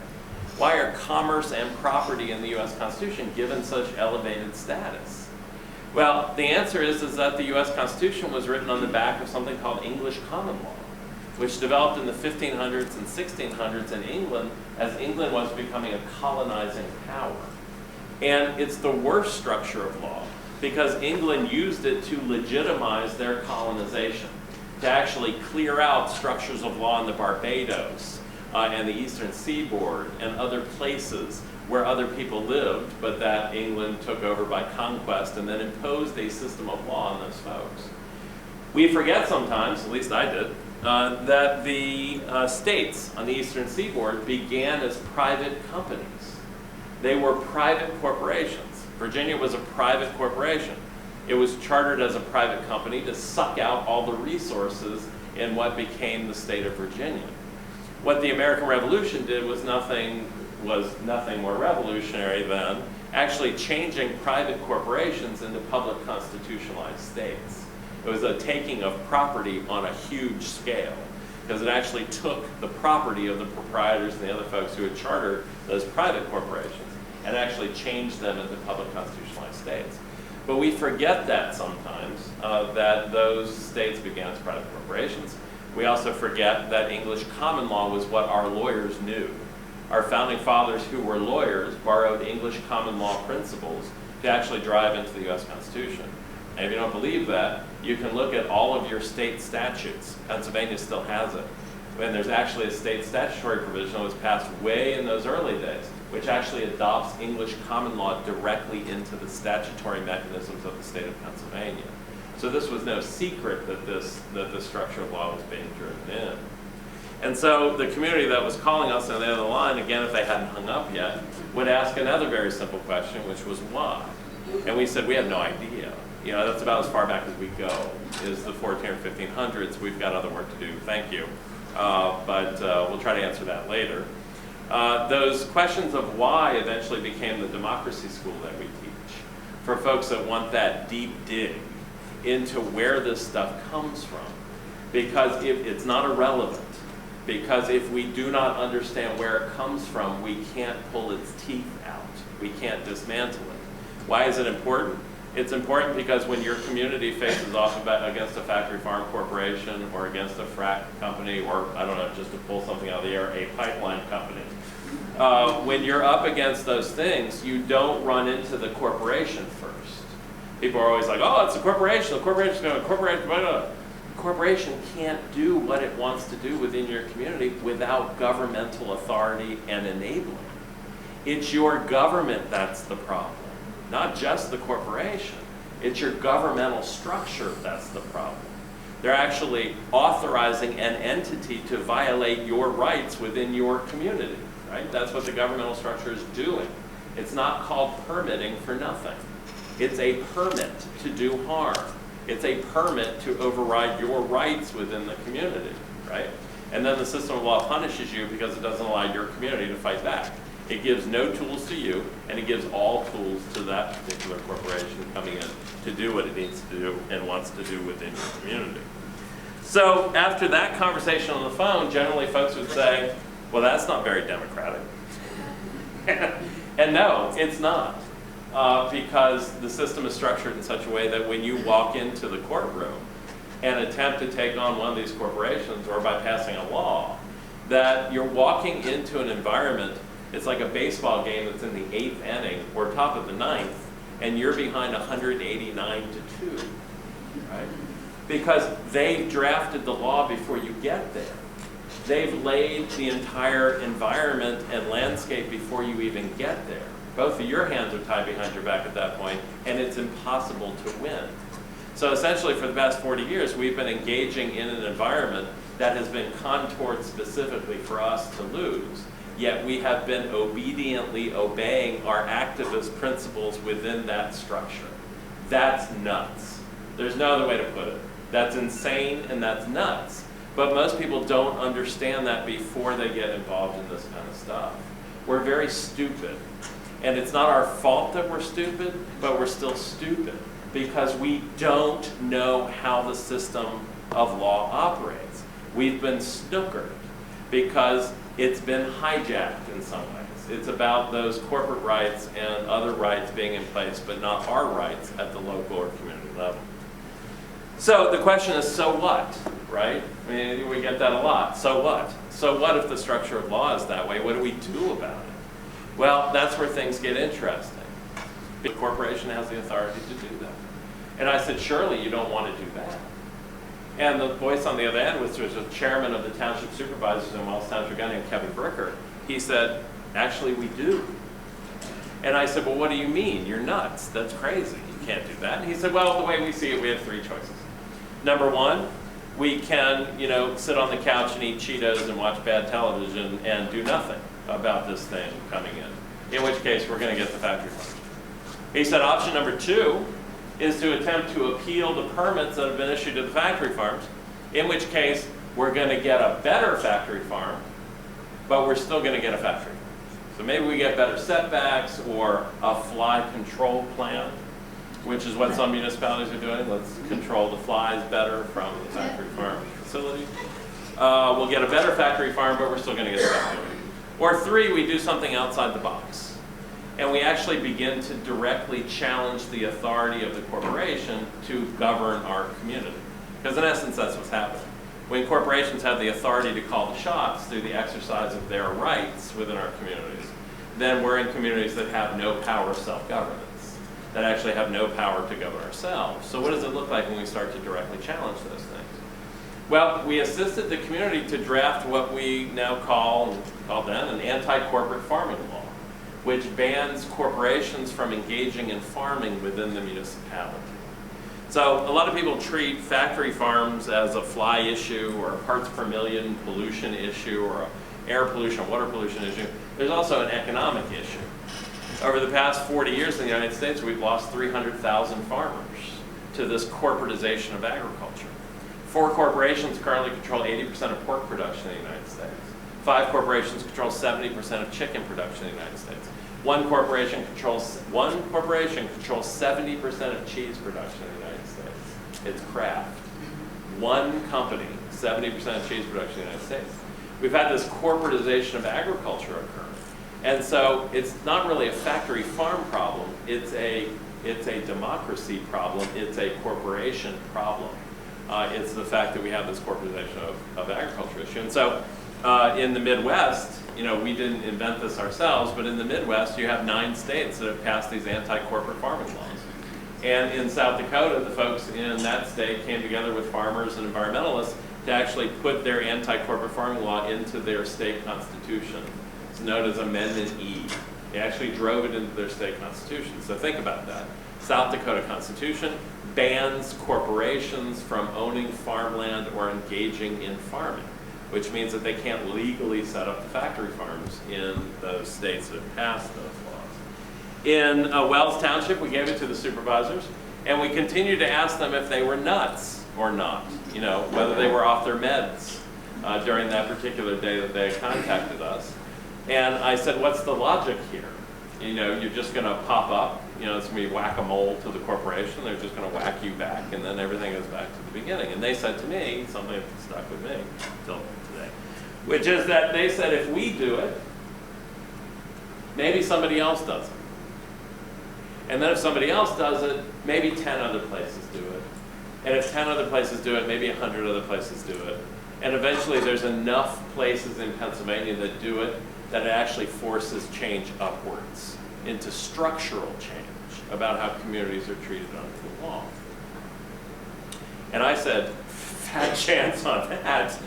C: Why are commerce and property in the US Constitution given such elevated status? Well, the answer is that the US Constitution was written on the back of something called English common law, which developed in the 1500s and 1600s in England as England was becoming a colonizing power. And it's the worst structure of law because England used it to legitimize their colonization, to actually clear out structures of law in the Barbados and the Eastern Seaboard and other places where other people lived, but that England took over by conquest and then imposed a system of law on those folks. We forget sometimes, at least I did, that the states on the Eastern Seaboard began as private companies. They were private corporations. Virginia was a private corporation. It was chartered as a private company to suck out all the resources in what became the state of Virginia. What the American Revolution did was nothing more revolutionary than actually changing private corporations into public constitutionalized states. It was a taking of property on a huge scale, because it actually took the property of the proprietors and the other folks who had chartered those private corporations and actually changed them into public constitutionalized states. But we forget that sometimes, that those states began as private corporations. We also forget that English common law was what our lawyers knew. Our founding fathers, who were lawyers, borrowed English common law principles to actually drive into the US Constitution. And if you don't believe that, you can look at all of your state statutes. Pennsylvania still has it. And there's actually a state statutory provision that was passed way in those early days, which actually adopts English common law directly into the statutory mechanisms of the state of Pennsylvania. So this was no secret that this structure of law was being driven in. And so the community that was calling us on the other line, again, if they hadn't hung up yet, would ask another very simple question, which was why? And we said, we have no idea. You know, that's about as far back as we go, is the 1400s or 1500s. We've got other work to do, thank you. But we'll try to answer that later. Those questions of why eventually became the democracy school that we teach for folks that want that deep dig into where this stuff comes from. Because it's not irrelevant. Because if we do not understand where it comes from, we can't pull its teeth out. We can't dismantle it. Why is it important? It's important because when your community faces off against a factory farm corporation or against a frack company, or I don't know, just to pull something out of the air, a pipeline company, when you're up against those things, you don't run into the corporation first. People are always like, oh, it's a corporation. The corporation's going to incorporate. The corporation can't do what it wants to do within your community without governmental authority and enabling. It's your government that's the problem, not just the corporation. It's your governmental structure that's the problem. They're actually authorizing an entity to violate your rights within your community, right? That's what the governmental structure is doing. It's not called permitting for nothing. It's a permit to do harm. It's a permit to override your rights within the community, right? And then the system of law punishes you because it doesn't allow your community to fight back. It gives no tools to you, and it gives all tools to that particular corporation coming in to do what it needs to do and wants to do within your community. So after that conversation on the phone, generally folks would say, well, that's not very democratic. And no, it's not. Because the system is structured in such a way that when you walk into the courtroom and attempt to take on one of these corporations or by passing a law, that you're walking into an environment, it's like a baseball game that's in the 8th inning or top of the 9th, and you're behind 189-2, right? Because they've drafted the law before you get there. They've laid the entire environment and landscape before you even get there. Both of your hands are tied behind your back at that point, and it's impossible to win. So essentially for the past 40 years, we've been engaging in an environment that has been contoured specifically for us to lose, yet we have been obediently obeying our activist principles within that structure. That's nuts. There's no other way to put it. That's insane and that's nuts. But most people don't understand that before they get involved in this kind of stuff. We're very stupid. And it's not our fault that we're stupid, but we're still stupid because we don't know how the system of law operates. We've been snookered because it's been hijacked in some ways. It's about those corporate rights and other rights being in place, but not our rights at the local or community level. So the question is, so what, right? I mean, we get that a lot. So what? So what if the structure of law is that way? What do we do about it? Well, that's where things get interesting. The corporation has the authority to do that. And I said, surely you don't want to do that. And the voice on the other end was the chairman of the township supervisors in Wells Township, a guy named Kevin Bricker. He said, actually we do. And I said, well, what do you mean? You're nuts. That's crazy. You can't do that. And he said, well, the way we see it, we have 3 choices. Number 1, we can, sit on the couch and eat Cheetos and watch bad television and do nothing about this thing coming in which case we're going to get the factory farms. He said option number 2 is to attempt to appeal the permits that have been issued to the factory farms, in which case we're going to get a better factory farm, but we're still going to get a factory. So maybe we get better setbacks or a fly control plan, which is what some municipalities are doing. Let's control the flies better from the factory farm facility. We'll get a better factory farm, but we're still going to get a factory. Or 3, we do something outside the box. And we actually begin to directly challenge the authority of the corporation to govern our community. Because in essence, that's what's happening. When corporations have the authority to call the shots through the exercise of their rights within our communities, then we're in communities that have no power of self-governance, that actually have no power to govern ourselves. So what does it look like when we start to directly challenge those things? Well, we assisted the community to draft what we now called then an anti-corporate farming law, which bans corporations from engaging in farming within the municipality. So a lot of people treat factory farms as a fly issue or a parts per million pollution issue or a air pollution, water pollution issue. There's also an economic issue. Over the past 40 years in the United States, we've lost 300,000 farmers to this corporatization of agriculture. 4 corporations currently control 80% of pork production in the United States. 5 corporations control 70% of chicken production in the United States. One corporation controls 70% of cheese production in the United States. It's Kraft. One company, 70% of cheese production in the United States. We've had this corporatization of agriculture occur. And so it's not really a factory farm problem, it's a democracy problem, it's a corporation problem. It's the fact that we have this corporatization of agriculture issue. And so in the Midwest, you know, we didn't invent this ourselves, but in the Midwest you have 9 states that have passed these anti-corporate farming laws. And in South Dakota, the folks in that state came together with farmers and environmentalists to actually put their anti-corporate farming law into their state constitution. It's known as Amendment E. They actually drove it into their state constitution. So think about that. South Dakota Constitution bans corporations from owning farmland or engaging in farming, which means that they can't legally set up the factory farms in those states that have passed those laws. In Wells Township, we gave it to the supervisors, and we continued to ask them if they were nuts or not, you know, whether they were off their meds during that particular day that they contacted us. And I said, what's the logic here? You know, you're just going to pop up, you know, it's going to be whack-a-mole to the corporation, they're just going to whack you back, and then everything goes back to the beginning. And they said to me, something that stuck with me until today, which is that they said if we do it, maybe somebody else does it. And then if somebody else does it, maybe 10 other places do it. And if 10 other places do it, maybe 100 other places do it. And eventually there's enough places in Pennsylvania that do it that it actually forces change upwards into structural change about how communities are treated under the law. And I said, fat chance on that.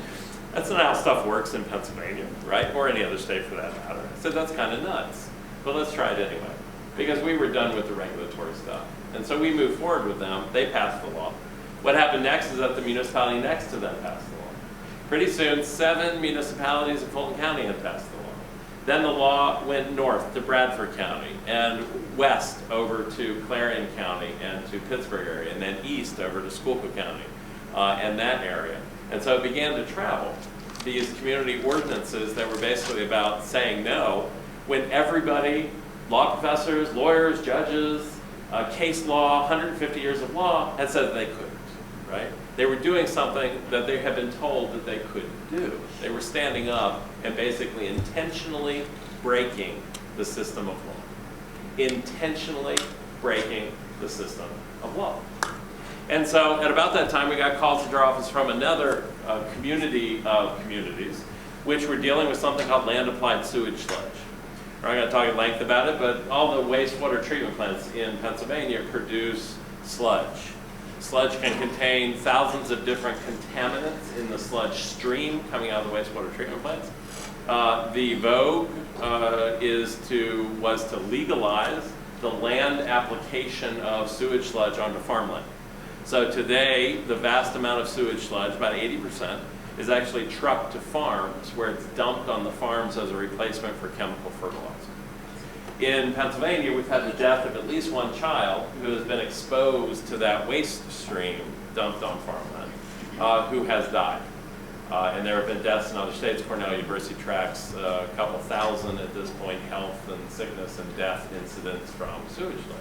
C: That's not how stuff works in Pennsylvania, right? Or any other state for that matter. I said, that's kind of nuts, but let's try it anyway. Because we were done with the regulatory stuff. And so we moved forward with them. They passed the law. What happened next is that the municipality next to them passed the law. Pretty soon, 7 municipalities in Fulton County had passed the law. Then the law went north to Bradford County, and west over to Clarion County and to Pittsburgh area, and then east over to Schuylkill County and that area. And so it began to travel. These community ordinances that were basically about saying no, when everybody, law professors, lawyers, judges, case law, 150 years of law, had said that they couldn't, right? They were doing something that they had been told that they couldn't do. They were standing up and basically intentionally breaking the system of law. Intentionally breaking the system of law. And so at about that time, we got calls to our office from another community of communities, which were dealing with something called land-applied sewage sludge. We're not going to talk at length about it, but all the wastewater treatment plants in Pennsylvania produce sludge. Sludge can contain thousands of different contaminants in the sludge stream coming out of the wastewater treatment plants. The vogue was to legalize the land application of sewage sludge onto farmland. So today, the vast amount of sewage sludge, about 80%, is actually trucked to farms where it's dumped on the farms as a replacement for chemical fertilizer. In Pennsylvania, we've had the death of at least one child who has been exposed to that waste stream dumped on farmland, who has died. And there have been deaths in other states. Cornell University tracks a couple thousand at this point, health and sickness and death incidents from sewage sludge.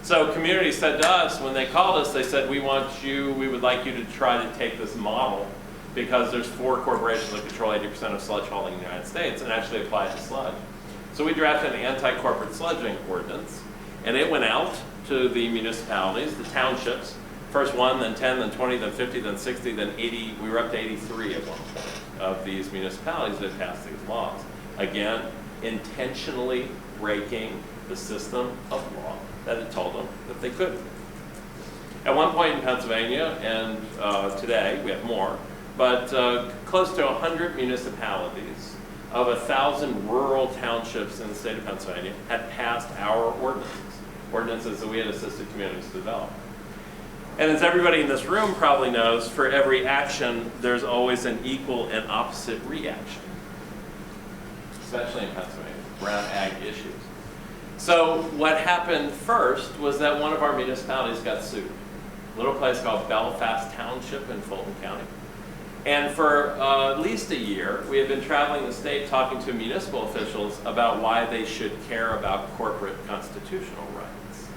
C: So communities said to us, when they called us, they said, we would like you to try to take this model, because there's 4 corporations that control 80% of sludge hauling in the United States, and actually apply it to sludge. So we drafted an anti-corporate sludging ordinance, and it went out to the municipalities, the townships, first 1, then 10, then 20, then 50, then 60, then 80, we were up to 83 at one point of these municipalities that passed these laws. Again, intentionally breaking the system of law that had told them that they couldn't. At one point in Pennsylvania, and today we have more, but close to 100 municipalities of 1,000 rural townships in the state of Pennsylvania had passed our ordinances that we had assisted communities to develop. And as everybody in this room probably knows, for every action, there's always an equal and opposite reaction, especially in Pennsylvania, around ag issues. So what happened first was that one of our municipalities got sued. A little place called Belfast Township in Fulton County. And for at least a year, we had been traveling the state talking to municipal officials about why they should care about corporate constitutional rights.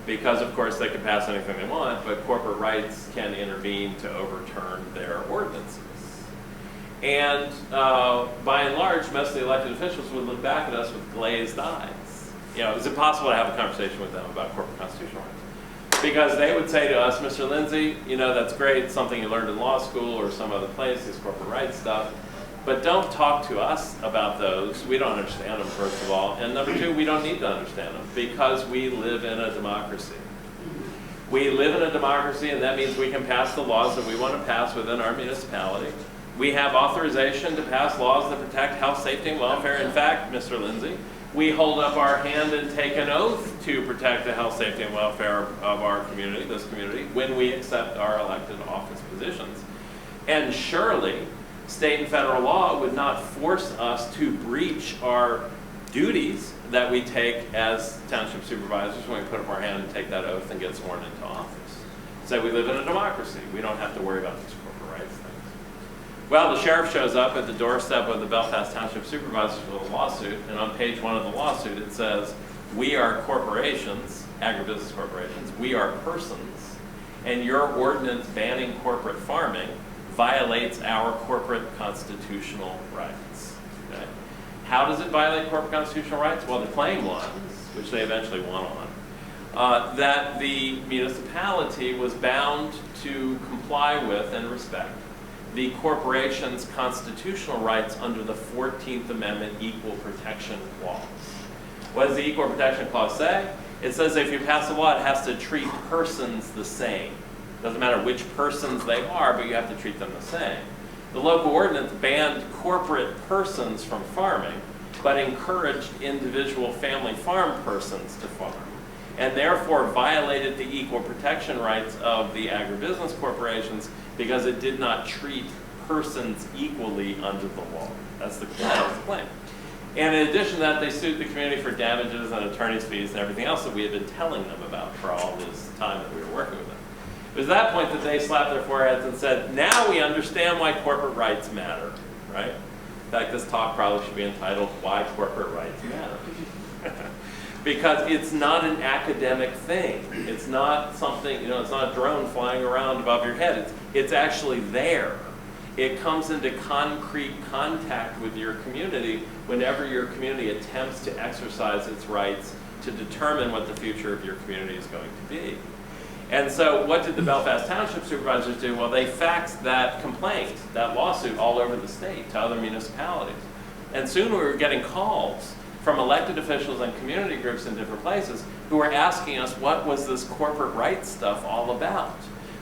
C: Because of course they can pass anything they want, but corporate rights can intervene to overturn their ordinances. And by and large, most of the elected officials would look back at us with glazed eyes. You know, it was impossible to have a conversation with them about corporate constitutional rights. Because they would say to us, Mr. Linzey, you know, that's great, something you learned in law school or some other place, this corporate rights stuff, but don't talk to us about those. We don't understand them, first of all. And number two, we don't need to understand them because we live in a democracy. We live in a democracy, and that means we can pass the laws that we want to pass within our municipality. We have authorization to pass laws that protect health, safety, and welfare. In fact, Mr. Linzey, we hold up our hand and take an oath to protect the health, safety, and welfare of our community, this community, when we accept our elected office positions. And surely, state and federal law would not force us to breach our duties that we take as township supervisors when we put up our hand and take that oath and get sworn into office. So we live in a democracy. We don't have to worry about these corporate rights things. Well, the sheriff shows up at the doorstep of the Belfast Township Supervisors with a lawsuit, and on page 1 of the lawsuit it says, we are corporations, agribusiness corporations, we are persons, and your ordinance banning corporate farming violates our corporate constitutional rights. Okay? How does it violate corporate constitutional rights? Well, the claim was, which they eventually won on, that the municipality was bound to comply with and respect the corporation's constitutional rights under the 14th Amendment Equal Protection Clause. What does the Equal Protection Clause say? It says if you pass a law, it has to treat persons the same. Doesn't matter which persons they are, but you have to treat them the same. The local ordinance banned corporate persons from farming, but encouraged individual family farm persons to farm, and therefore violated the equal protection rights of the agribusiness corporations because it did not treat persons equally under the law. That's the claim. And in addition to that, they sued the community for damages and attorney's fees and everything else that we had been telling them about for all this time that we were working with them. It was at that point that they slapped their foreheads and said, now we understand why corporate rights matter, right? In fact, this talk probably should be entitled, Why Corporate Rights Matter. Because it's not an academic thing. It's not something, you know, it's not a drone flying around above your head. It's actually there. It comes into concrete contact with your community whenever your community attempts to exercise its rights to determine what the future of your community is going to be. And so what did the Belfast Township Supervisors do? Well, they faxed that complaint, that lawsuit, all over the state to other municipalities. And soon we were getting calls from elected officials and community groups in different places who were asking us what was this corporate rights stuff all about,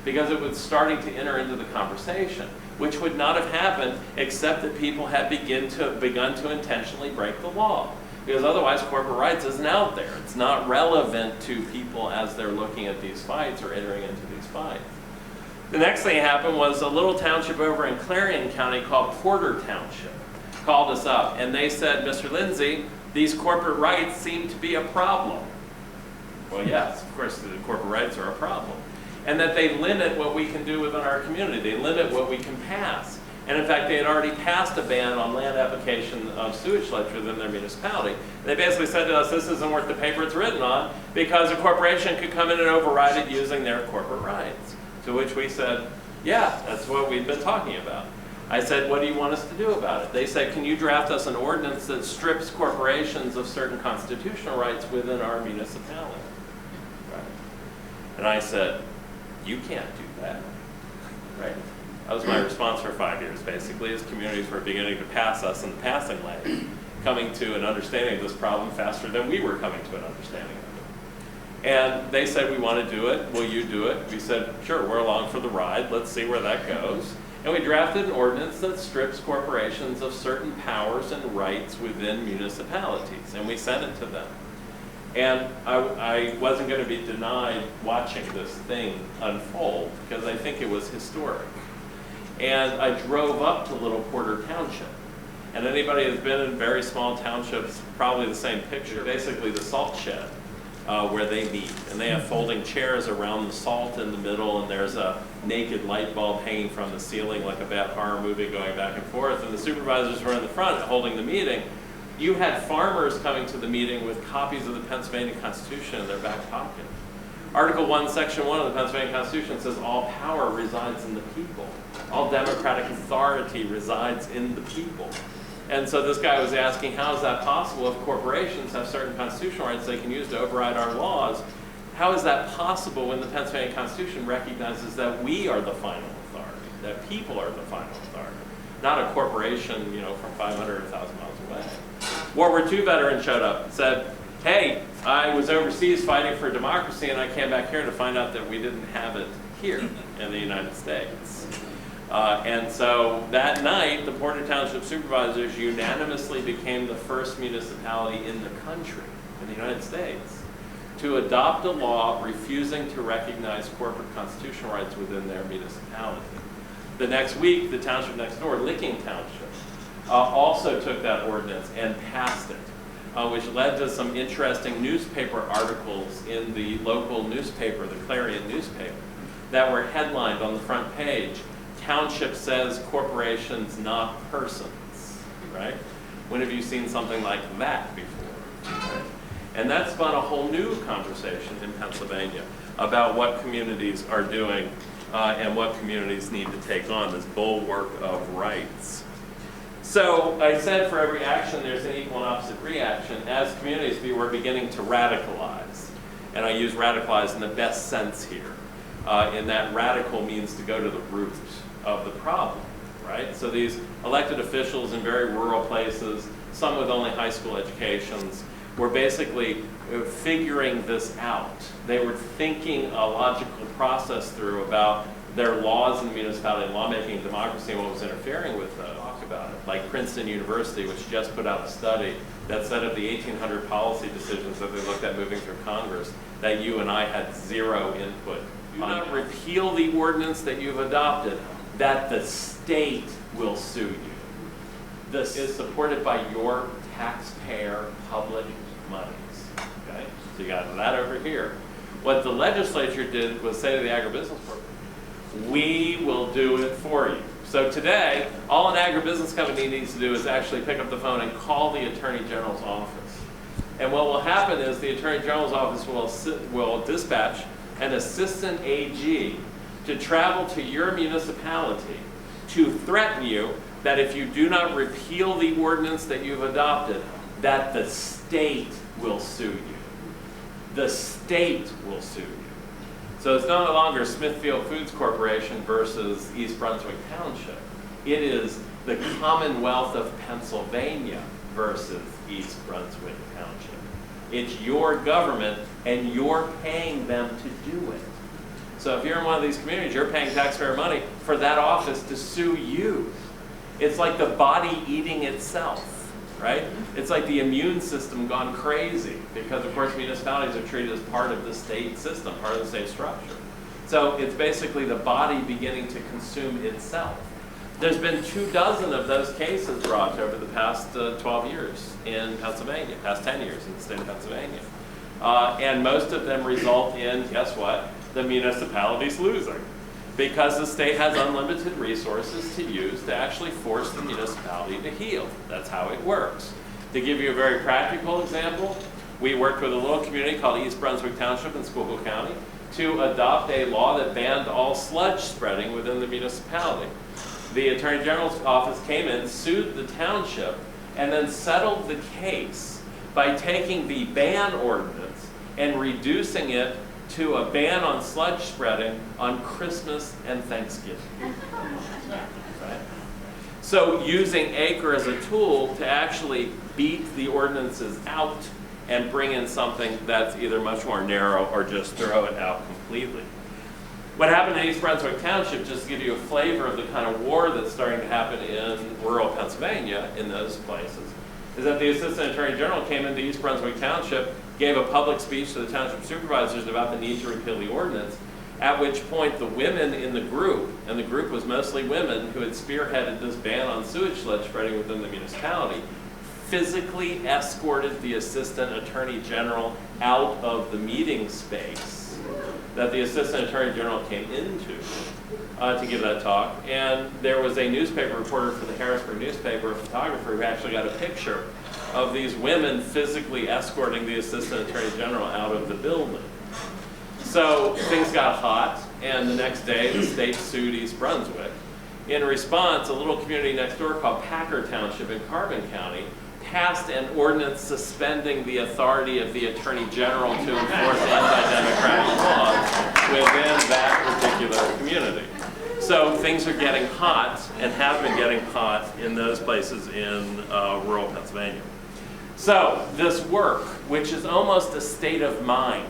C: because it was starting to enter into the conversation, which would not have happened except that people had begun to intentionally break the law, because otherwise corporate rights isn't out there. It's not relevant to people as they're looking at these fights or entering into these fights. The next thing that happened was a little township over in Clarion County called Porter Township called us up, and they said, Mr. Linzey, these corporate rights seem to be a problem. Well, yes, of course, the corporate rights are a problem. And that they limit what we can do within our community. They limit what we can pass. And in fact, they had already passed a ban on land application of sewage sludge within their municipality. They basically said to us, this isn't worth the paper it's written on, because a corporation could come in and override it using their corporate rights. To which we said, yeah, that's what we've been talking about. I said, what do you want us to do about it? They said, can you draft us an ordinance that strips corporations of certain constitutional rights within our municipality? Right. And I said, you can't do that. Right? That was my response for 5 years, basically, as communities were beginning to pass us in the passing lane, coming to an understanding of this problem faster than we were coming to an understanding of it. And they said, we want to do it. Will you do it? We said, sure, we're along for the ride. Let's see where that goes. And we drafted an ordinance that strips corporations of certain powers and rights within municipalities, and we sent it to them. And I wasn't going to be denied watching this thing unfold because I think it was historic. And I drove up to Little Porter Township. And anybody who's been in very small townships, probably the same picture. Basically the salt shed where they meet. And they have folding chairs around the salt in the middle, and there's a naked light bulb hanging from the ceiling like a bad horror movie going back and forth. And the supervisors were in the front holding the meeting. You had farmers coming to the meeting with copies of the Pennsylvania Constitution in their back pocket. Article 1, Section 1 of the Pennsylvania Constitution says all power resides in the people. All democratic authority resides in the people. And so this guy was asking, how is that possible if corporations have certain constitutional rights they can use to override our laws? How is that possible when the Pennsylvania Constitution recognizes that we are the final authority, that people are the final authority, not a corporation, you know, from 500 or 1,000 miles away? World War II veteran showed up and said, hey, I was overseas fighting for democracy and I came back here to find out that we didn't have it here in the United States. And so that night, the Porter Township supervisors unanimously became the first municipality in the country, in the United States, to adopt a law refusing to recognize corporate constitutional rights within their municipality. The next week, the township next door, Licking Township, also took that ordinance and passed it, which led to some interesting newspaper articles in the local newspaper, the Clarion newspaper, that were headlined on the front page, "Township says corporations, not persons," right? When have you seen something like that before? Right? And that spun a whole new conversation in Pennsylvania about what communities are doing and what communities need to take on, this bulwark of rights. So I said for every action there's an equal and opposite reaction. As communities, we were beginning to radicalize. And I use radicalize in the best sense here. In that radical means to go to the root of the problem, right? So these elected officials in very rural places, some with only high school educations, were basically figuring this out. They were thinking a logical process through about their laws in the municipality, lawmaking, democracy, and what was interfering with them. Talk about it. Like Princeton University, which just put out a study that said of the 1,800 policy decisions that they looked at moving through Congress, that you and I had zero input. Do not repeal the ordinance that you've adopted, that the state will sue you. This is supported by your taxpayer public monies. Okay? So you got that over here. What the legislature did was say to the agribusiness program, we will do it for you. So today, all an agribusiness company needs to do is actually pick up the phone and call the Attorney General's office. And what will happen is the Attorney General's office will dispatch an assistant AG to travel to your municipality to threaten you that if you do not repeal the ordinance that you've adopted, that the state will sue you. The state will sue you. So it's no longer Smithfield Foods Corporation versus East Brunswick Township. It is the Commonwealth of Pennsylvania versus East Brunswick Township. It's your government, and you're paying them to do it. So if you're in one of these communities, you're paying taxpayer money for that office to sue you. It's like the body eating itself, right? It's like the immune system gone crazy because, of course, municipalities are treated as part of the state system, part of the state structure. So it's basically the body beginning to consume itself. There's been 24 of those cases brought over the past 12 years in Pennsylvania, past 10 years in the state of Pennsylvania. And most of them result in, guess what? The municipalities losing. Because the state has unlimited resources to use to actually force the municipality to heal. That's how it works. To give you a very practical example, we worked with a little community called East Brunswick Township in Schuylkill County to adopt a law that banned all sludge spreading within the municipality. The Attorney General's office came in, sued the township, and then settled the case by taking the ban ordinance and reducing it to a ban on sludge spreading on Christmas and Thanksgiving. Right? So using ACRE as a tool to actually beat the ordinances out and bring in something that's either much more narrow or just throw it out completely. What happened in East Brunswick Township, just to give you a flavor of the kind of war that's starting to happen in rural Pennsylvania in those places, is that the Assistant Attorney General came into East Brunswick Township gave a public speech to the township supervisors about the need to repeal the ordinance, at which point the women in the group, and the group was mostly women who had spearheaded this ban on sewage sludge spreading within the municipality, physically escorted the Assistant Attorney General out of the meeting space that the Assistant Attorney General came into to give that talk. And there was a newspaper reporter for the Harrisburg newspaper, a photographer, who actually got a picture of these women physically escorting the Assistant Attorney General out of the building. So things got hot, and the next day the state sued East Brunswick. In response, a little community next door called Packer Township in Carbon County passed an ordinance suspending the authority of the Attorney General to enforce anti-democratic laws within that particular community. So things are getting hot, and have been getting hot in those places in rural Pennsylvania. So this work, which is almost a state of mind,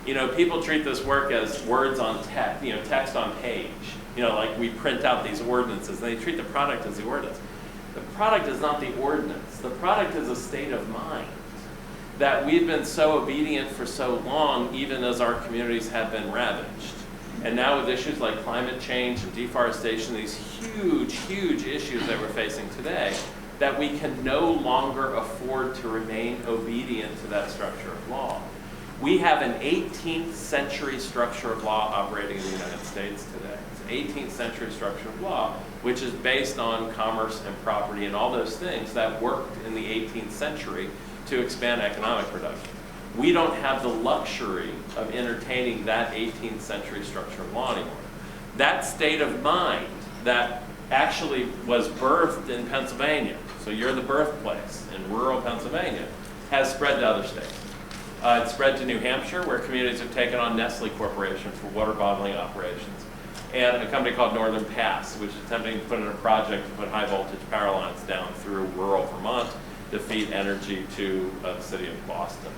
C: you know, people treat this work as words on text, you know, text on page. You know, like we print out these ordinances, and they treat the product as the ordinance. The product is not the ordinance. The product is a state of mind that we've been so obedient for so long, even as our communities have been ravaged. And now with issues like climate change and deforestation, these huge, huge issues that we're facing today, that we can no longer afford to remain obedient to that structure of law. We have an 18th century structure of law operating in the United States today. It's an 18th century structure of law, which is based on commerce and property and all those things that worked in the 18th century to expand economic production. We don't have the luxury of entertaining that 18th century structure of law anymore. That state of mind that actually was birthed in Pennsylvania, so you're the birthplace in rural Pennsylvania, has spread to other states. It's spread to New Hampshire, where communities have taken on Nestle Corporation for water bottling operations, and a company called Northern Pass, which is attempting to put in a project to put high voltage power lines down through rural Vermont to feed energy to the city of Boston.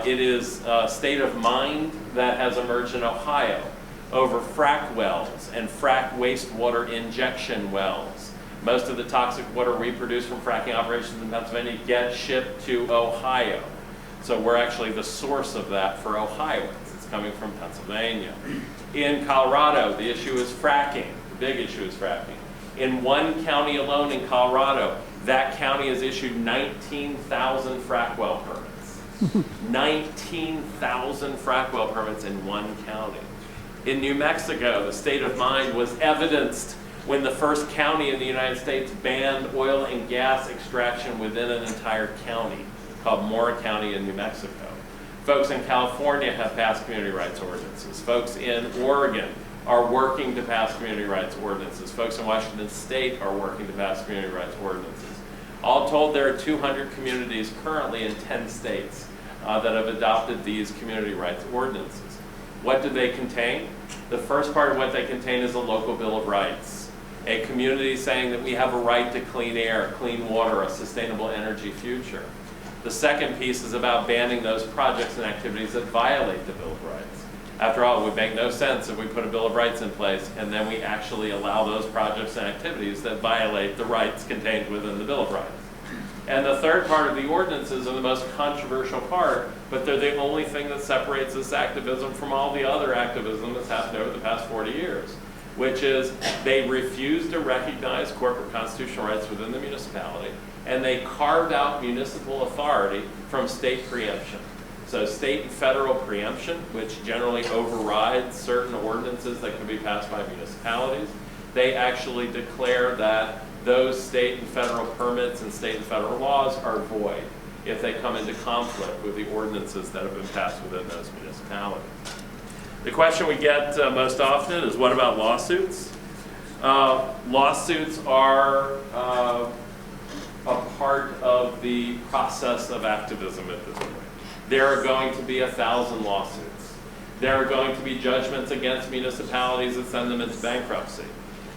C: It is a state of mind that has emerged in Ohio over frack wells and frack wastewater injection wells. Most of the toxic water we produce from fracking operations in Pennsylvania get shipped to Ohio. So we're actually the source of that for Ohioans. It's coming from Pennsylvania. In Colorado, the issue is fracking. The big issue is fracking. In one county alone in Colorado, that county has issued 19,000 frack well permits. 19,000 frack well permits in one county. In New Mexico, the state of mind was evidenced when the first county in the United States banned oil and gas extraction within an entire county, called Mora County in New Mexico. Folks in California have passed community rights ordinances. Folks in Oregon are working to pass community rights ordinances. Folks in Washington State are working to pass community rights ordinances. All told, there are 200 communities currently in 10 states that have adopted these community rights ordinances. What do they contain? The first part of what they contain is a local Bill of Rights. A community saying that we have a right to clean air, clean water, a sustainable energy future. The second piece is about banning those projects and activities that violate the Bill of Rights. After all, it would make no sense if we put a Bill of Rights in place and then we actually allow those projects and activities that violate the rights contained within the Bill of Rights. And the third part of the ordinances are the most controversial part, but they're the only thing that separates this activism from all the other activism that's happened over the past 40 years, which is they refuse to recognize corporate constitutional rights within the municipality, and they carved out municipal authority from state preemption. So state and federal preemption, which generally overrides certain ordinances that can be passed by municipalities, they actually declare that those state and federal permits and state and federal laws are void if they come into conflict with the ordinances that have been passed within those municipalities. The question we get most often is, what about lawsuits? Lawsuits are a part of the process of activism at this point. There are going to be 1,000 lawsuits. There are going to be judgments against municipalities that send them into bankruptcy.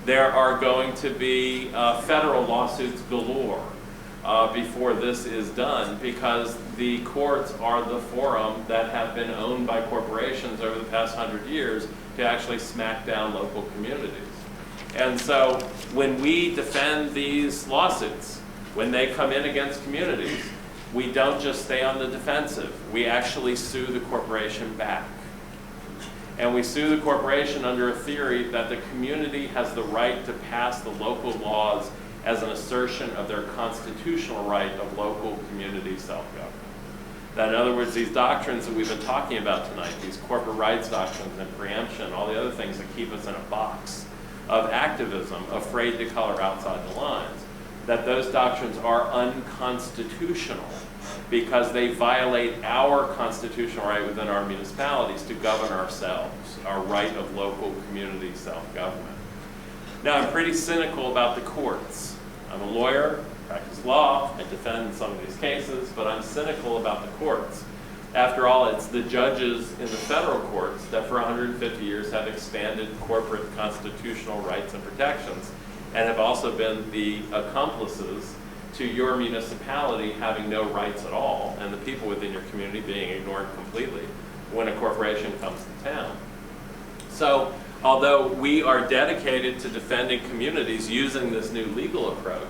C: There are going to be federal lawsuits galore before this is done, because the courts are the forum that have been owned by corporations over the past 100 years to actually smack down local communities. And so when we defend these lawsuits, when they come in against communities, we don't just stay on the defensive. We actually sue the corporation back. And we sue the corporation under a theory that the community has the right to pass the local laws as an assertion of their constitutional right of local community self-government. That in other words, these doctrines that we've been talking about tonight, these corporate rights doctrines and preemption, all the other things that keep us in a box of activism, afraid to color outside the lines, that those doctrines are unconstitutional because they violate our constitutional right within our municipalities to govern ourselves, our right of local community self-government. Now, I'm pretty cynical about the courts. I'm a lawyer, practice law, I defend some of these cases, but I'm cynical about the courts. After all, it's the judges in the federal courts that for 150 years have expanded corporate constitutional rights and protections and have also been the accomplices to your municipality having no rights at all and the people within your community being ignored completely when a corporation comes to town. So, although we are dedicated to defending communities using this new legal approach,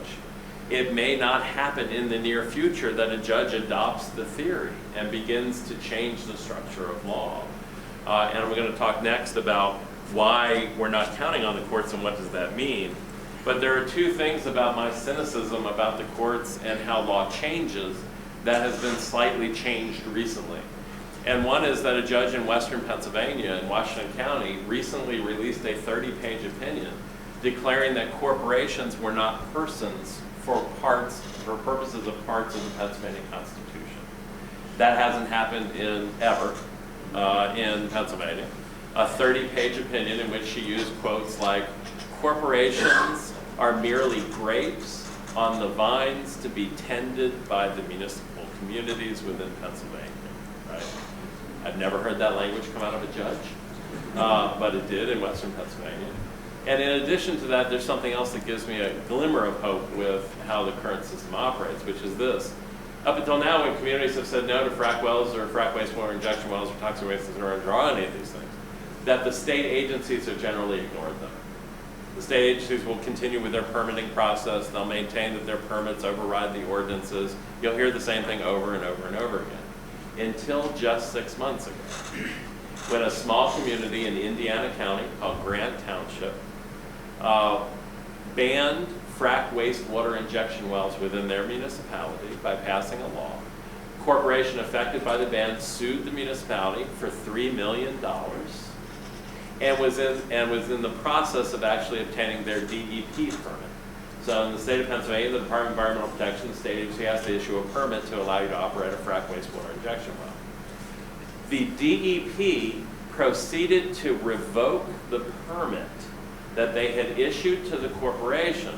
C: it may not happen in the near future that a judge adopts the theory and begins to change the structure of law. And we're going to talk next about why we're not counting on the courts and what does that mean. But there are two things about my cynicism about the courts and how law changes that has been slightly changed recently. And one is that a judge in Western Pennsylvania in Washington County recently released a 30-page opinion declaring that corporations were not persons for purposes of parts of the Pennsylvania Constitution. That hasn't happened ever in Pennsylvania. A 30-page opinion in which she used quotes like, "Corporations are merely grapes on the vines to be tended by the municipal communities within Pennsylvania." Right? I've never heard that language come out of a judge, but it did in Western Pennsylvania. And in addition to that, there's something else that gives me a glimmer of hope with how the current system operates, which is this. Up until now, when communities have said no to frac wells or frac wastewater injection wells or toxic waste incinerators or any of these things, that the state agencies have generally ignored them. The state agencies will continue with their permitting process. They'll maintain that their permits override the ordinances. You'll hear the same thing over and over and over again. Until just 6 months ago, when a small community in Indiana County called Grant Township banned frac wastewater injection wells within their municipality by passing a law. The corporation affected by the ban sued the municipality for $3 million and was in the process of actually obtaining their DEP permit. So in the state of Pennsylvania, the Department of Environmental Protection, the state agency has to issue a permit to allow you to operate a frac wastewater injection well. The DEP proceeded to revoke the permit that they had issued to the corporation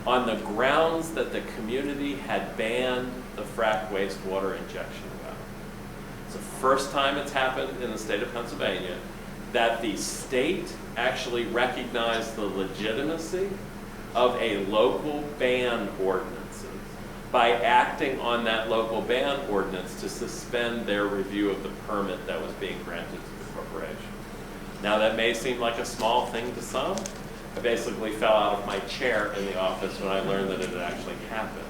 C: on the grounds that the community had banned the frac wastewater injection well. It's the first time it's happened in the state of Pennsylvania that the state actually recognized the legitimacy of a local ban ordinances by acting on that local ban ordinance to suspend their review of the permit that was being granted to the corporation. Now that may seem like a small thing to some. I basically fell out of my chair in the office when I learned that it had actually happened.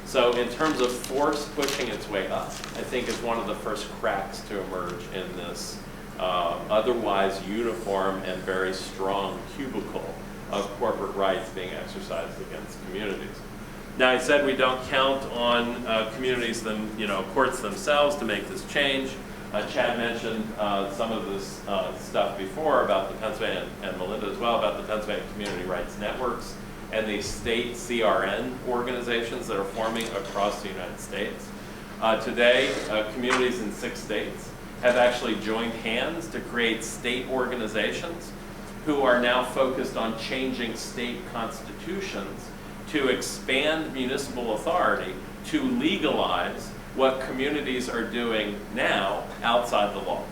C: So in terms of force pushing its way up, I think is one of the first cracks to emerge in this otherwise uniform and very strong cubicle of corporate rights being exercised against communities. Now I said we don't count on communities, courts themselves to make this change. Chad mentioned some of this stuff before about the Pennsylvania, and Melinda as well, about the Pennsylvania Community Rights Networks and the state CRN organizations that are forming across the United States. Today, communities in 6 states have actually joined hands to create state organizations who are now focused on changing state constitutions to expand municipal authority to legalize what communities are doing now outside the law.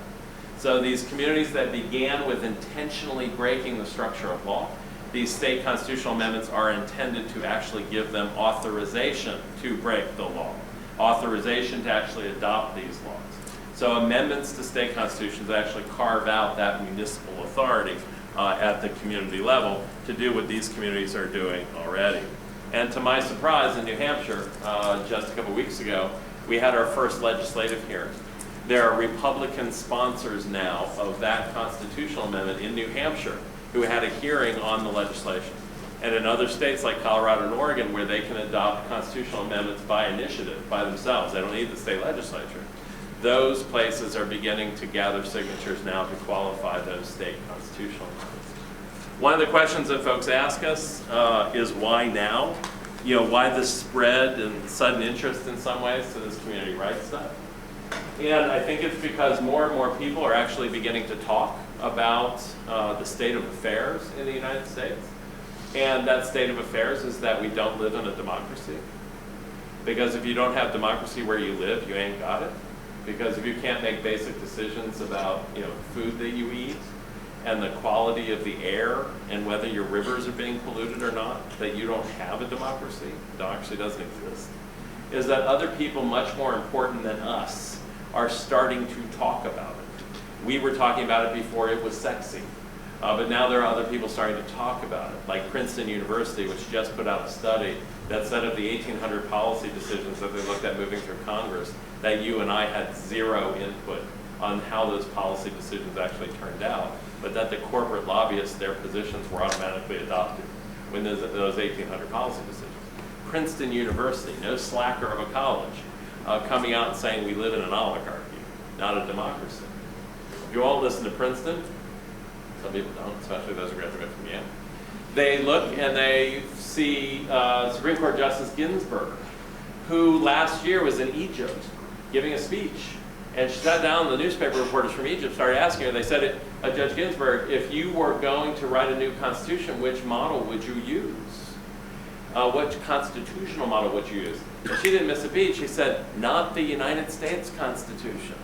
C: So these communities that began with intentionally breaking the structure of law, these state constitutional amendments are intended to actually give them authorization to break the law, authorization to actually adopt these laws. So amendments to state constitutions actually carve out that municipal authority at the community level to do what these communities are doing already. And to my surprise, in New Hampshire, just a couple weeks ago, We had our first legislative hearing. There are Republican sponsors now of that constitutional amendment in New Hampshire who had a hearing on the legislation. And in other states like Colorado and Oregon, where they can adopt constitutional amendments by initiative, by themselves, they don't need the state legislature. Those places are beginning to gather signatures now to qualify those state constitutional amendments. One of the questions that folks ask us is why now? Why this spread and sudden interest in some ways to this community rights stuff? And I think it's because more and more people are actually beginning to talk about the state of affairs in the United States. And that state of affairs is that we don't live in a democracy. Because if you don't have democracy where you live, you ain't got it. Because if you can't make basic decisions about food that you eat and the quality of the air and whether your rivers are being polluted or not, that you don't have a democracy. Democracy doesn't exist. Is that other people much more important than us are starting to talk about it. We were talking about it before it was sexy. But now there are other people starting to talk about it, like Princeton University, which just put out a study that said of the 1,800 policy decisions that they looked at moving through Congress, that you and I had zero input on how those policy decisions actually turned out, but that the corporate lobbyists, their positions were automatically adopted when those 1,800 policy decisions. Princeton University, no slacker of a college, coming out and saying we live in an oligarchy, not a democracy. If you all listen to Princeton, some people don't, especially those who graduate from Yale. They look and they see Supreme Court Justice Ginsburg, who last year was in Egypt giving a speech. And she sat down, the newspaper reporters from Egypt started asking her, they said, Judge Ginsburg, if you were going to write a new constitution, which model would you use? What constitutional model would you use? And she didn't miss a beat. She said, not the United States Constitution,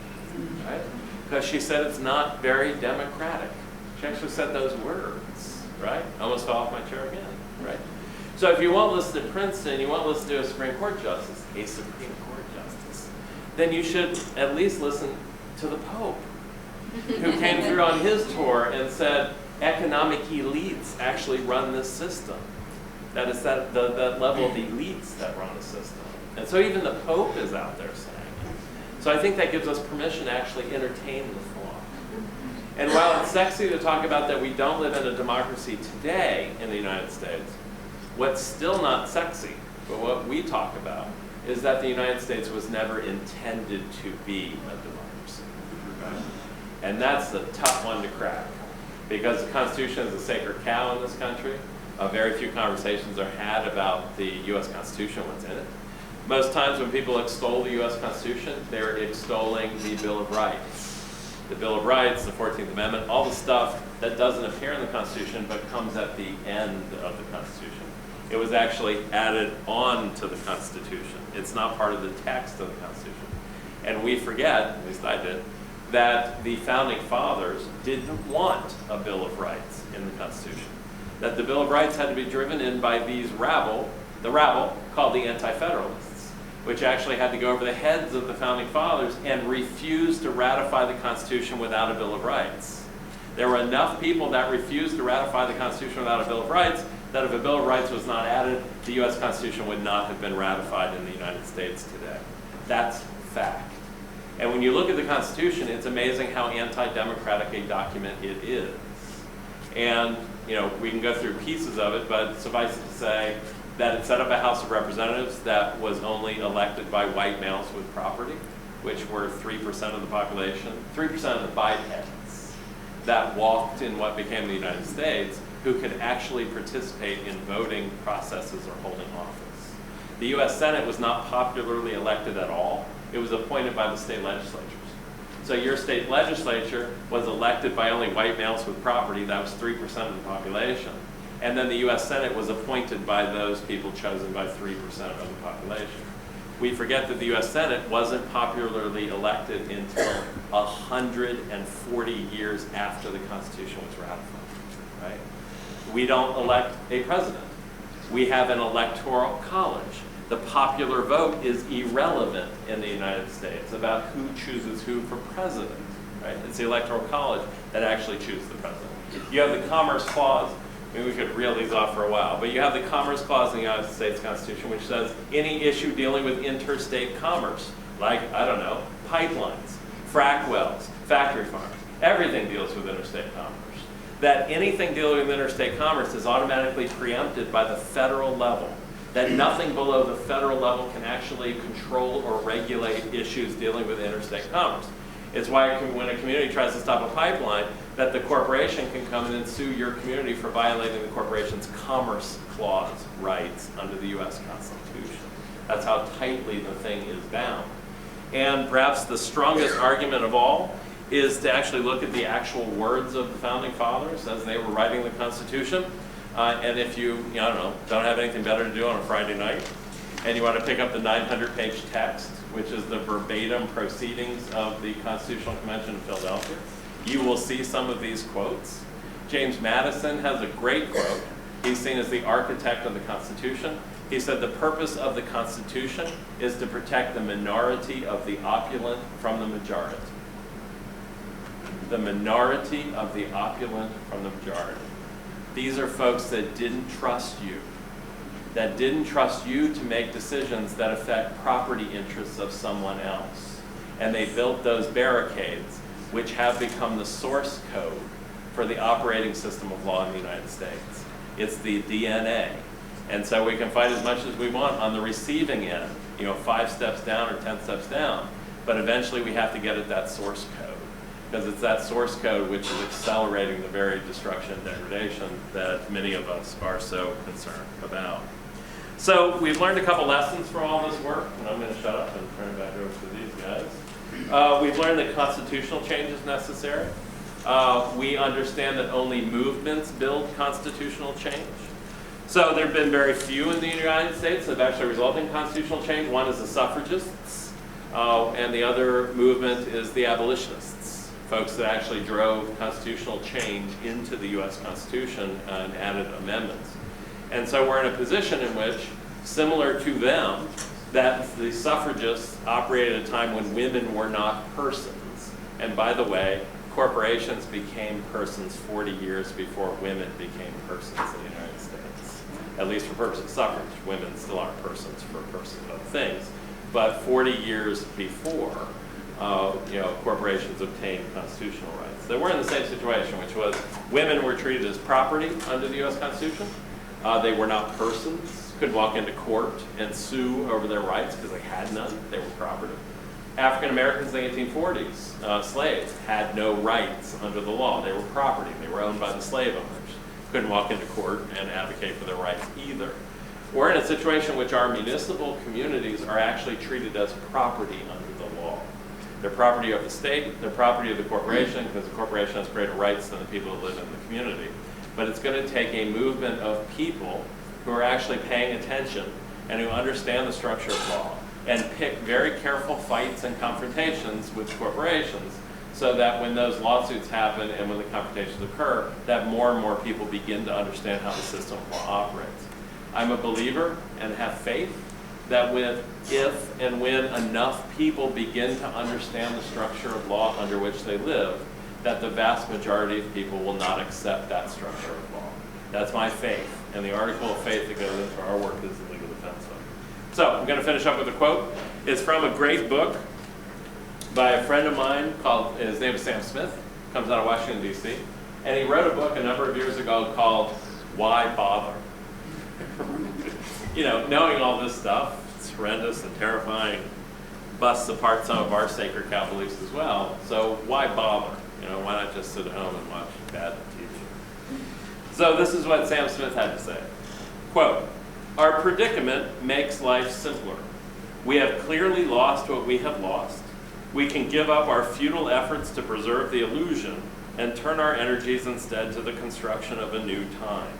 C: right? Because she said it's not very democratic. She actually said those words, right? Almost fell off my chair again, right? So if you won't listen to Princeton, you won't listen to a Supreme Court justice, then you should at least listen to the Pope, who came through on his tour and said, economic elites actually run this system. That is that level of elites that run the system. And so even the Pope is out there saying it. So I think that gives us permission to actually entertain the thought. And while it's sexy to talk about that we don't live in a democracy today in the United States, what's still not sexy, but what we talk about, is that the United States was never intended to be a democracy. Right? And that's the tough one to crack. Because the Constitution is a sacred cow in this country. Very few conversations are had about the U.S. Constitution, what's in it. Most times when people extol the U.S. Constitution, they're extolling the Bill of Rights. The Bill of Rights, the 14th Amendment, all the stuff that doesn't appear in the Constitution but comes at the end of the Constitution. It was actually added on to the Constitution. It's not part of the text of the Constitution. And we forget, at least I did, that the Founding Fathers didn't want a Bill of Rights in the Constitution. That the Bill of Rights had to be driven in by the rabble called the Anti-Federalists, which actually had to go over the heads of the Founding Fathers and refuse to ratify the Constitution without a Bill of Rights. There were enough people that refused to ratify the Constitution without a Bill of Rights that if a Bill of Rights was not added, the U.S. Constitution would not have been ratified in the United States today. That's fact. And when you look at the Constitution, it's amazing how anti-democratic a document it is. And we can go through pieces of it, but suffice it to say that it set up a House of Representatives that was only elected by white males with property, which were 3% of the population, 3% of the bipeds that walked in what became the United States, who could actually participate in voting processes or holding office. The U.S. Senate was not popularly elected at all. It was appointed by the state legislatures. So your state legislature was elected by only white males with property. That was 3% of the population. And then the U.S. Senate was appointed by those people chosen by 3% of the population. We forget that the U.S. Senate wasn't popularly elected until 140 years after the Constitution was ratified, right? We don't elect a president. We have an electoral college. The popular vote is irrelevant in the United States about who chooses who for president, right? It's the electoral college that actually chooses the president. You have the Commerce Clause. Maybe we could reel these off for a while, but you have the Commerce Clause in the United States Constitution, which says any issue dealing with interstate commerce, like, I don't know, pipelines, frack wells, factory farms. Everything deals with interstate commerce. That anything dealing with interstate commerce is automatically preempted by the federal level. That nothing below the federal level can actually control or regulate issues dealing with interstate commerce. It's why when a community tries to stop a pipeline, that the corporation can come in and sue your community for violating the corporation's Commerce Clause rights under the US Constitution. That's how tightly the thing is bound. And perhaps the strongest argument of all is to actually look at the actual words of the Founding Fathers as they were writing the Constitution. And if you, I don't have anything better to do on a Friday night, and you want to pick up the 900-page text, which is the verbatim proceedings of the Constitutional Convention in Philadelphia, you will see some of these quotes. James Madison has a great quote. He's seen as the architect of the Constitution. He said, "The purpose of the Constitution is to protect the minority of the opulent from the majority." The minority of the opulent from the majority. These are folks that didn't trust you, to make decisions that affect property interests of someone else. And they built those barricades, which have become the source code for the operating system of law in the United States. It's the DNA. And so we can fight as much as we want on the receiving end, 5 steps down or 10 steps down, but eventually we have to get at that source code, because it's that source code which is accelerating the very destruction and degradation that many of us are so concerned about. So we've learned a couple lessons from all this work, and I'm going to shut up and turn it back over to these guys. We've learned that constitutional change is necessary. We understand that only movements build constitutional change. So there have been very few in the United States that have actually resulted in constitutional change. One is the suffragists, and the other movement is the abolitionists, folks that actually drove constitutional change into the US Constitution and added amendments. And so we're in a position in which, similar to them, that the suffragists operated at a time when women were not persons. And by the way, corporations became persons 40 years before women became persons in the United States. At least for purposes of suffrage, women still aren't persons for purposes of other things. But 40 years before, corporations obtained constitutional rights. So we're in the same situation, which was women were treated as property under the US Constitution. They were not persons, couldn't walk into court and sue over their rights because they had none, they were property. African Americans in the 1840s, slaves, had no rights under the law. They were property, they were owned by the slave owners. Couldn't walk into court and advocate for their rights either. We're in a situation in which our municipal communities are actually treated as property under the law. They're property of the state, they're property of the corporation, because the corporation has greater rights than the people who live in the community. But it's going to take a movement of people who are actually paying attention and who understand the structure of law and pick very careful fights and confrontations with corporations, so that when those lawsuits happen and when the confrontations occur, that more and more people begin to understand how the system of law operates. I'm a believer and have faith that if and when enough people begin to understand the structure of law under which they live, that the vast majority of people will not accept that structure of law. That's my faith, and the article of faith that goes into our work is the Legal Defense Fund. So I'm going to finish up with a quote. It's from a great book by a friend of mine called, his name is Sam Smith, comes out of Washington, D.C., and he wrote a book a number of years ago called Why Bother? Knowing all this stuff, it's horrendous and terrifying, busts apart some of our sacred cow beliefs as well. So why bother? Why not just sit at home and watch bad TV? So this is what Sam Smith had to say. Quote, "Our predicament makes life simpler. We have clearly lost what we have lost. We can give up our futile efforts to preserve the illusion and turn our energies instead to the construction of a new time.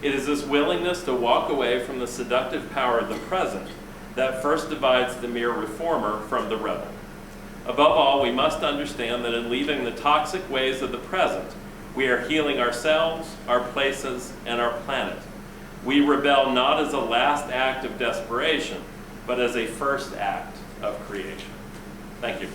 C: It is this willingness to walk away from the seductive power of the present that first divides the mere reformer from the rebel. Above all, we must understand that in leaving the toxic ways of the present, we are healing ourselves, our places, and our planet. We rebel not as a last act of desperation, but as a first act of creation." Thank you.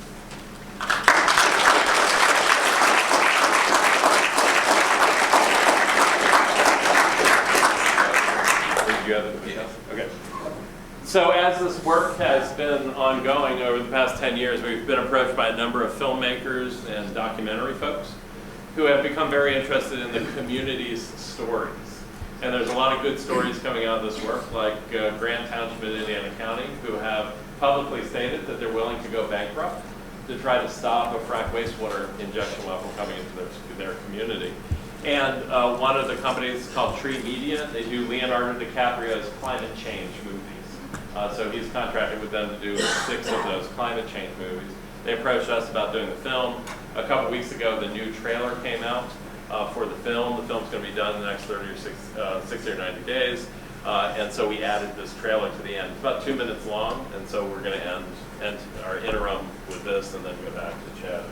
C: Did you have anything else? Okay. So as this work has been ongoing over the past 10 years, we've been approached by a number of filmmakers and documentary folks who have become very interested in the community's stories. And there's a lot of good stories coming out of this work, like Grant Township in Indiana County, who have publicly stated that they're willing to go bankrupt to try to stop a frac wastewater injection level coming into their community. And one of the companies is called Tree Media. They do Leonardo DiCaprio's climate change movies. So he's contracted with them to do 6 of those climate change movies. They approached us about doing the film. A couple weeks ago, the new trailer came out for the film. The film's going to be done in the next 60 or 90 days. And so we added this trailer to the end. It's about 2 minutes long, and so we're going to end our interim with this and then go back to Chad.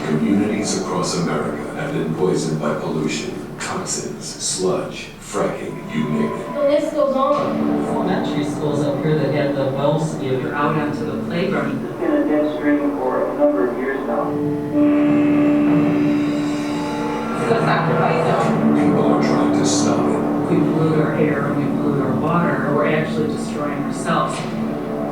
D: Communities across America have been poisoned by pollution, toxins, sludge, fracking, you name it.
E: The list goes on.
F: Elementary schools up here that have the wells, you're out onto the playground.
G: It's been a dead stream for a number of years now.
E: It's a sacrifice zone.
D: People are trying to stop it.
F: We pollute our air and we pollute our water, we're actually destroying ourselves.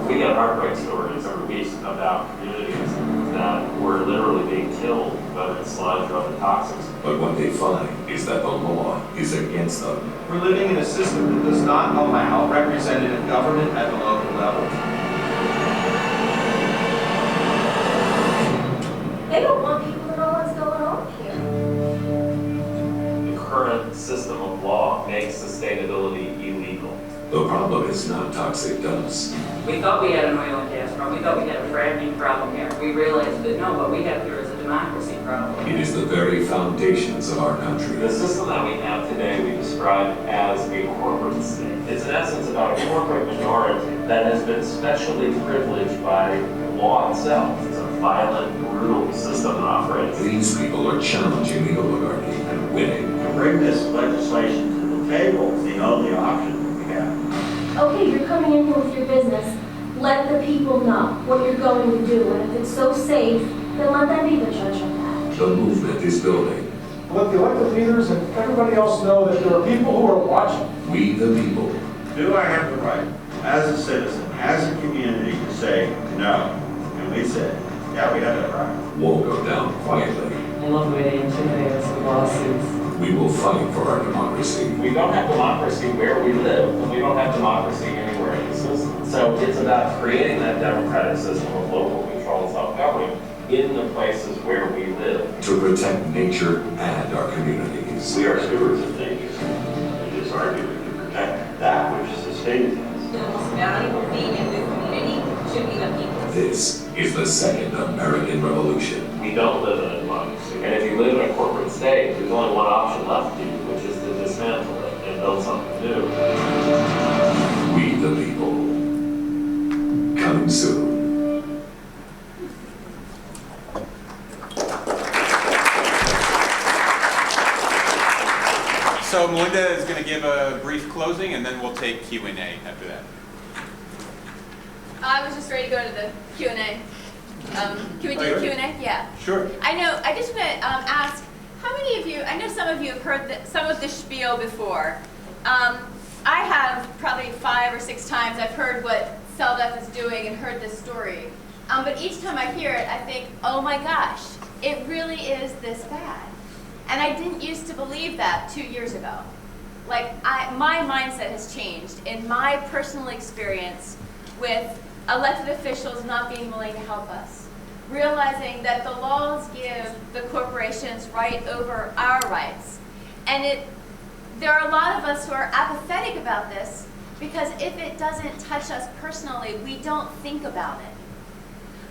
H: We get heartbreak stories every week about communities that were literally being killed, whether it's sludge or other toxins.
D: But what they find is that the law is against them.
I: We're living in a system that does not allow representative government at the local level.
E: They don't want people to know what's going on here.
H: The current system of law makes sustainability illegal.
D: The problem is not toxic dust.
F: We thought we had an oil and gas problem, we thought we had a fracking problem here. We realized that no, what we have here is a democracy problem.
D: It is the very foundations of our country.
H: The system that we have today we describe as a corporate state. It's in essence about a corporate minority that has been specially privileged by law itself. It's a violent, brutal system that operates.
D: These people are challenging the oligarchy and winning.
J: To bring this legislation to the table is the only option we have.
E: Okay, you're coming in here with your business. Let the people know what you're going to do. And if it's so safe, then let them be the judge of that.
D: The movement is building.
K: Let the elected leaders and everybody else know that there are people who are watching.
D: We the people.
J: Do I have the right, as a citizen, as a community, to say no? And we said, yeah, we have that right.
D: Won't go down quietly.
F: I love the way they intimidate us with lawsuits.
D: We will fight for our democracy.
H: We don't have democracy where we live, and we don't have democracy anywhere in the system. So it's about creating that democratic system of local control and self-government in the places where we live.
D: To protect nature and our communities.
J: We are stewards of nature. It is our duty to protect that which sustains us.
E: The most valuable thing in the community should be the people.
D: This is the second American Revolution.
H: We don't live in a democracy. And if you live in a corporate state, there's only one option left to you, which is to dismantle it and build something new.
D: We the people. Coming soon.
B: So Melinda is going to give a brief closing, and then we'll take Q&A after that.
A: I was just ready to go to the Q&A. Can we do Q&A? Yeah.
B: Sure.
A: I just want to ask, how many of you, I know some of you have heard some of the spiel before. I have probably 5 or 6 times I've heard what CELDF is doing and heard this story. But each time I hear it, I think, oh my gosh, it really is this bad. And I didn't used to believe that 2 years ago. Like, my mindset has changed in my personal experience with elected officials not being willing to help us, realizing that the laws give the corporations right over our rights. And there are a lot of us who are apathetic about this because if it doesn't touch us personally, we don't think about it.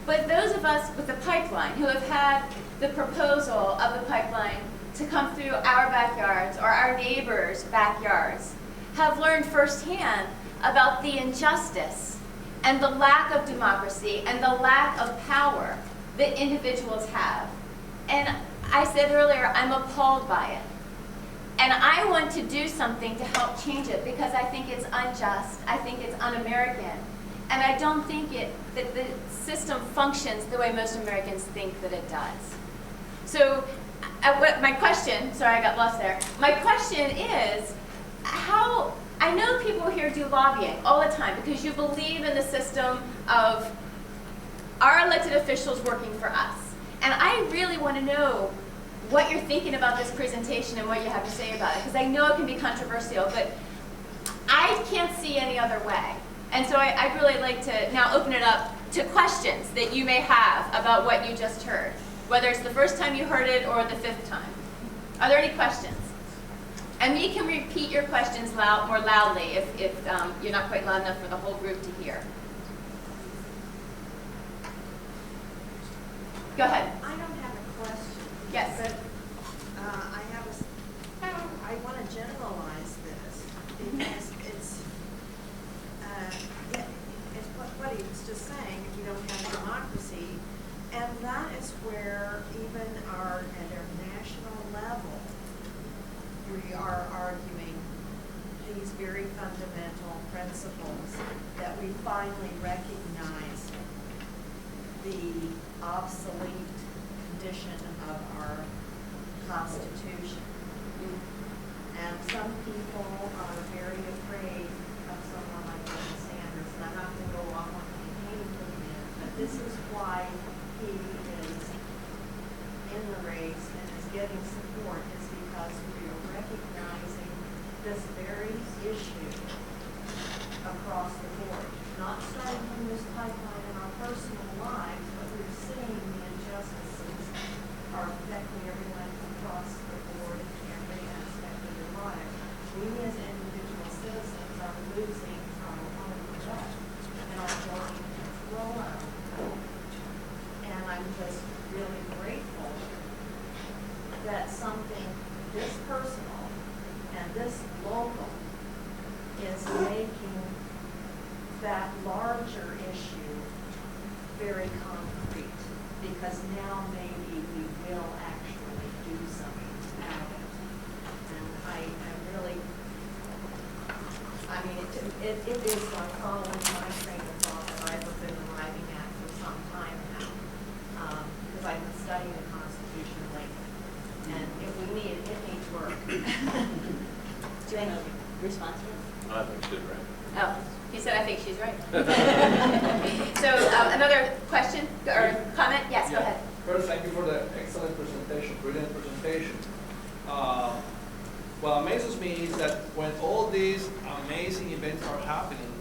A: But those of us with the pipeline who have had the proposal of the pipeline to come through our backyards or our neighbors' backyards have learned firsthand about the injustice and the lack of democracy and the lack of power that individuals have. And I said earlier, I'm appalled by it. And I want to do something to help change it because I think it's unjust, I think it's un-American, and I don't think that the system functions the way most Americans think that it does. So
L: my question, sorry I got lost there. My question is, how, I know people here do lobbying all the time because you believe in the system of our elected officials working for us. And I really want to know what you're thinking about this presentation and what you have to say about it, because I know it can be controversial, but I can't see any other way. And so I'd really like to now open it up to questions that you may have about what you just heard, whether it's the first time you heard it or the 5th time. Are there any questions? And you can repeat your questions more loudly if you're not quite loud enough for the whole group to hear. Go ahead.
M: I don't have a question.
L: Yes.
M: But I want to generalize this because it's what he was just saying. If you don't have democracy, and that is where even at our national level, we are arguing these very fundamental principles that we finally recognize the obsolete condition of our Constitution. And some people are very afraid of someone like Bernie Sanders. And I'm not going to go off on campaigning for him, but this is why he is in the race and is getting support, is because we are recognizing this very issue across the board. Not starting from this pipeline in our personal lives, but we're seeing the injustices are affecting everyone across the board in every aspect of their life. We as individual citizens are losing our own trust and our ability to control our own life. And I'm just really grateful that something this personal and this local is making that larger issue very concrete, because now maybe we will actually do something about it. And I really, I mean, it is like following my train of thought that I've been arriving at for some time now, because I've been studying the Constitution lately. And if we need it, needs work.
L: Do you have a response to it?
C: I think she did right.
L: Oh, he said, I think she's right. So another question or comment? Yes, go ahead.
N: First, thank you for the excellent presentation, brilliant presentation. What amazes me is that when all these amazing events are happening,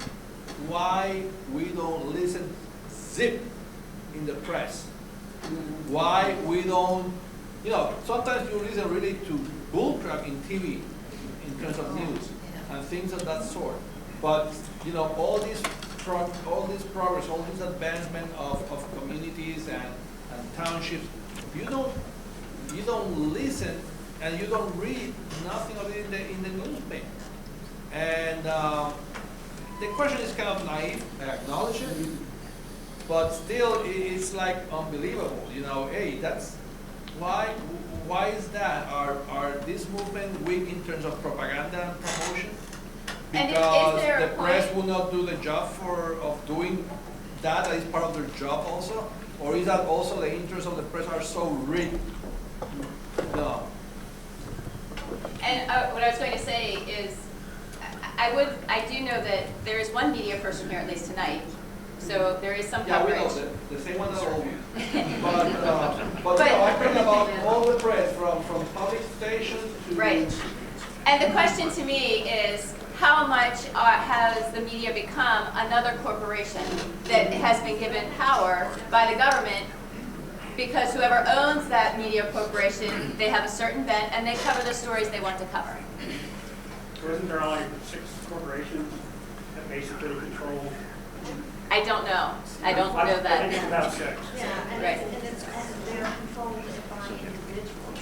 N: why we don't listen zip in the press? Why we don't, sometimes you listen really to bullcrap in TV in terms of news and things of that sort. But all this progress, all this advancement of communities and townships, you don't listen and you don't read nothing of it in the newspaper. And the question is kind of naive, I acknowledge it, but still it's like unbelievable. Hey, that's why is that? Are this movement weak in terms of propaganda and promotion? Because the press will not do the job of doing that is part of their job also? Or is that also the interests of the press are so rigged? No.
L: And what I was going to say is, I do know that there is one media person here, at least tonight, so there is some coverage.
N: Yeah, we know the same one that all but I'm talking about all the press, from public stations to...
L: Right. And the question to me is, how much has the media become another corporation that has been given power by the government, because whoever owns that media corporation, they have a certain bent and they cover the stories they want to cover.
O: So isn't there only 6 corporations that basically control?
L: I don't know. I don't know that.
O: I think it's about 6.
M: Yeah, and,
L: right.
M: and they're controlled by individuals,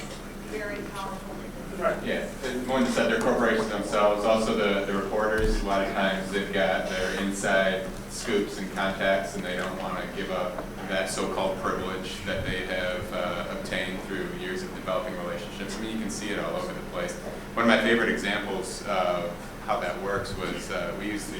M: very powerful individuals.
B: Right. Yeah, one said they're corporations themselves, also the reporters, a lot of times they've got their inside scoops and contacts, and they don't want to give up that so-called privilege that they have obtained through years of developing relationships. I mean, you can see it all over the place. One of my favorite examples of how that works was we used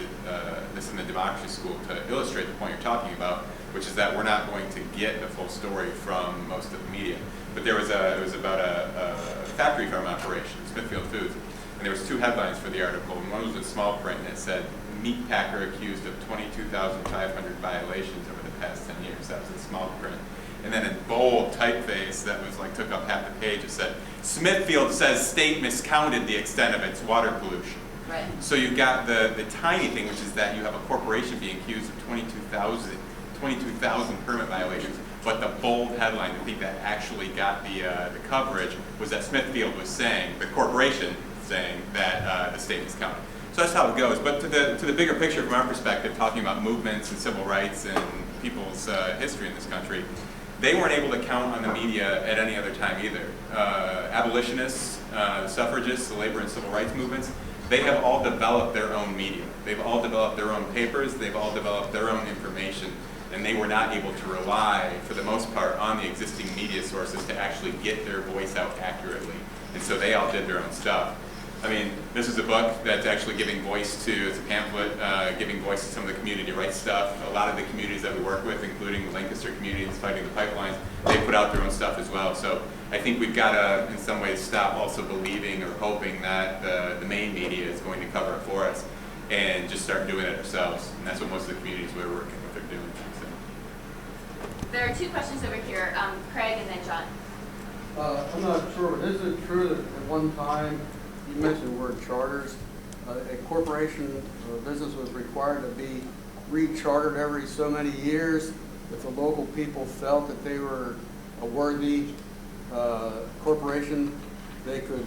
B: this in the democracy school to illustrate the point you're talking about, which is that we're not going to get the full story from most of the media. but it was about a factory farm operation, Smithfield Foods, and there was 2 headlines for the article, and one was in small print, and it said, "Meat packer accused of 22,500 violations over the past 10 years." That was in small print. And then in bold typeface that was like took up half the page, it said, "Smithfield says state miscounted the extent of its water pollution."
A: Right.
B: So you've got the tiny thing, which is that you have a corporation being accused of 22,000 permit violations, but the bold headline, the thing that actually got the coverage, was that Smithfield was saying, the corporation saying that the state miscounted. So that's how it goes. But to the bigger picture from our perspective, talking about movements and civil rights and people's history in this country, they weren't able to count on the media at any other time either. Abolitionists, suffragists, the labor and civil rights movements, they have all developed their own media. They've all developed their own papers, they've all developed their own information, and they were not able to rely, for the most part, on the existing media sources to actually get their voice out accurately. And so they all did their own stuff. I mean, this is a book that's actually giving voice to, it's a pamphlet, giving voice to some of the community rights stuff. A lot of the communities that we work with, including the Lancaster community that's fighting the pipelines, they put out their own stuff as well. So I think we've got to, in some ways, stop also believing or hoping that the main media is going to cover it for us and just start doing it ourselves. And that's what most of the communities we're working with are doing. So.
L: There are 2 questions over here, Craig and then John.
P: I'm not sure, but is it true that at one time, you mentioned the word charters, a corporation or a business was required to be rechartered every so many years if the local people felt that they were a worthy corporation, they could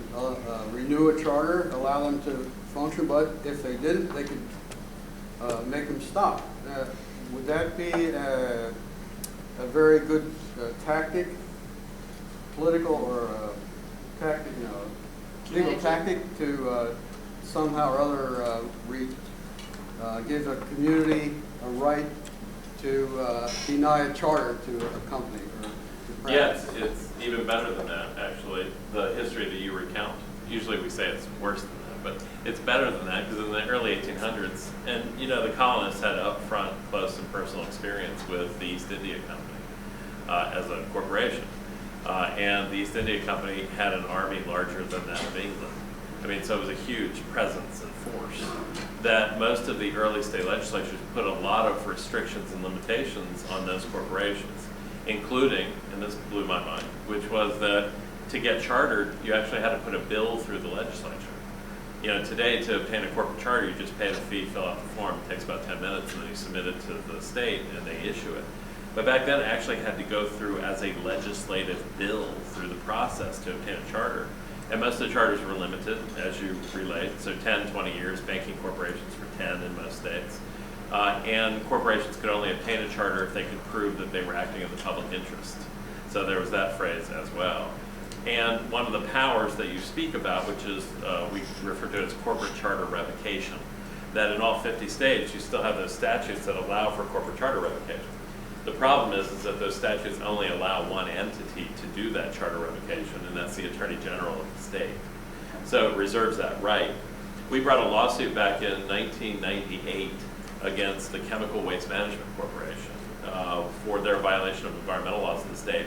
P: renew a charter, allow them to function, but if they didn't, they could make them stop. Would that be a very good tactic, political or tactic, legal tactic to somehow or other give a community a right to deny a charter to a company?
C: Yeah, it's even better than that, actually, the history that you recount. Usually we say it's worse than that, but it's better than that, because in the early 1800s, and the colonists had upfront, close and personal experience with the East India Company as a corporation. And the East India Company had an army larger than that of England. I mean, so it was a huge presence and force that most of the early state legislatures put a lot of restrictions and limitations on those corporations, including, and this blew my mind, which was that to get chartered, you actually had to put a bill through the legislature. Today to obtain a corporate charter, you just pay the fee, fill out the form, it takes about 10 minutes, and then you submit it to the state and they issue it. But back then it actually had to go through as a legislative bill through the process to obtain a charter. And most of the charters were limited, as you relate, so 10, 20 years, banking corporations for 10 in most states. And corporations could only obtain a charter if they could prove that they were acting in the public interest. So there was that phrase as well. And one of the powers that you speak about, which is, we refer to it as corporate charter revocation, that in all 50 states you still have those statutes that allow for corporate charter revocation. The problem is that those statutes only allow one entity to do that charter revocation, and that's the Attorney General of the state. So it reserves that right. We brought a lawsuit back in 1998 against the Chemical Waste Management Corporation for their violation of environmental laws in the state,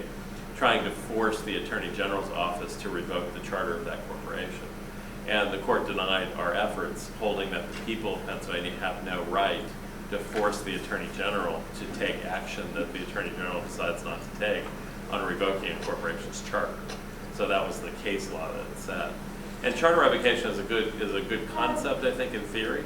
C: trying to force the Attorney General's office to revoke the charter of that corporation. And the court denied our efforts, holding that the people of Pennsylvania have no right to force the Attorney General to take action that the Attorney General decides not to take on revoking a corporation's charter. So that was the case law that it said. And charter revocation is a good concept, I think, in theory,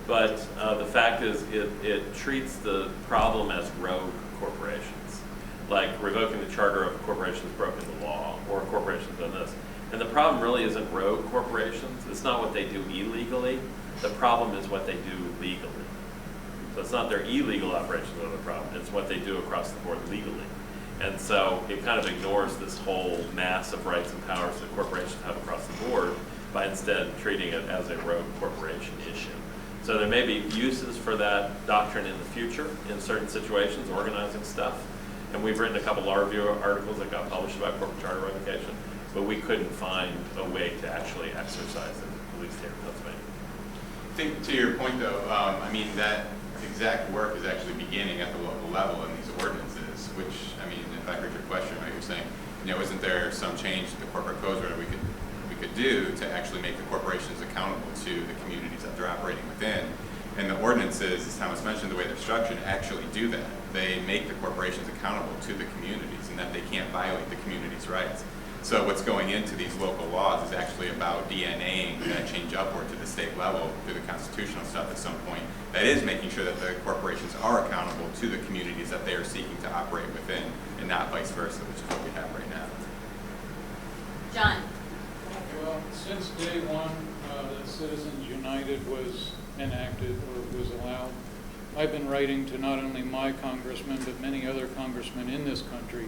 C: but the fact is it treats the problem as rogue corporations, like revoking the charter of a corporation that's broken the law, or a corporation's done this. And the problem really isn't rogue corporations. It's not what they do illegally. The problem is what they do legally. So it's not their illegal operations that are the problem, it's what they do across the board legally. And so it kind of ignores this whole mass of rights and powers that corporations have across the board by instead treating it as a rogue corporation issue. So there may be uses for that doctrine in the future in certain situations, organizing stuff. And we've written a couple law review articles that got published about corporate charter revocation, but we couldn't find a way to actually exercise it, at least here in Pennsylvania.
B: I think to your point though, I mean that exact work is actually beginning at the local level in these ordinances, which, I mean, if I heard your question right, you're saying isn't there some change to the corporate codes where we could do to actually make the corporations accountable to the communities that they're operating within? And the ordinances, as Thomas mentioned, the way they're structured, actually do that. They make the corporations accountable to the communities and that they can't violate the community's rights. So what's going into these local laws is actually about DNAing that change upward to the state level through the constitutional stuff at some point. That is making sure that the corporations are accountable to the communities that they are seeking to operate within, and not vice versa, which is what we have right now.
L: John.
Q: Well, since day one that Citizens United was enacted or was allowed, I've been writing to not only my congressman, but many other congressmen in this country,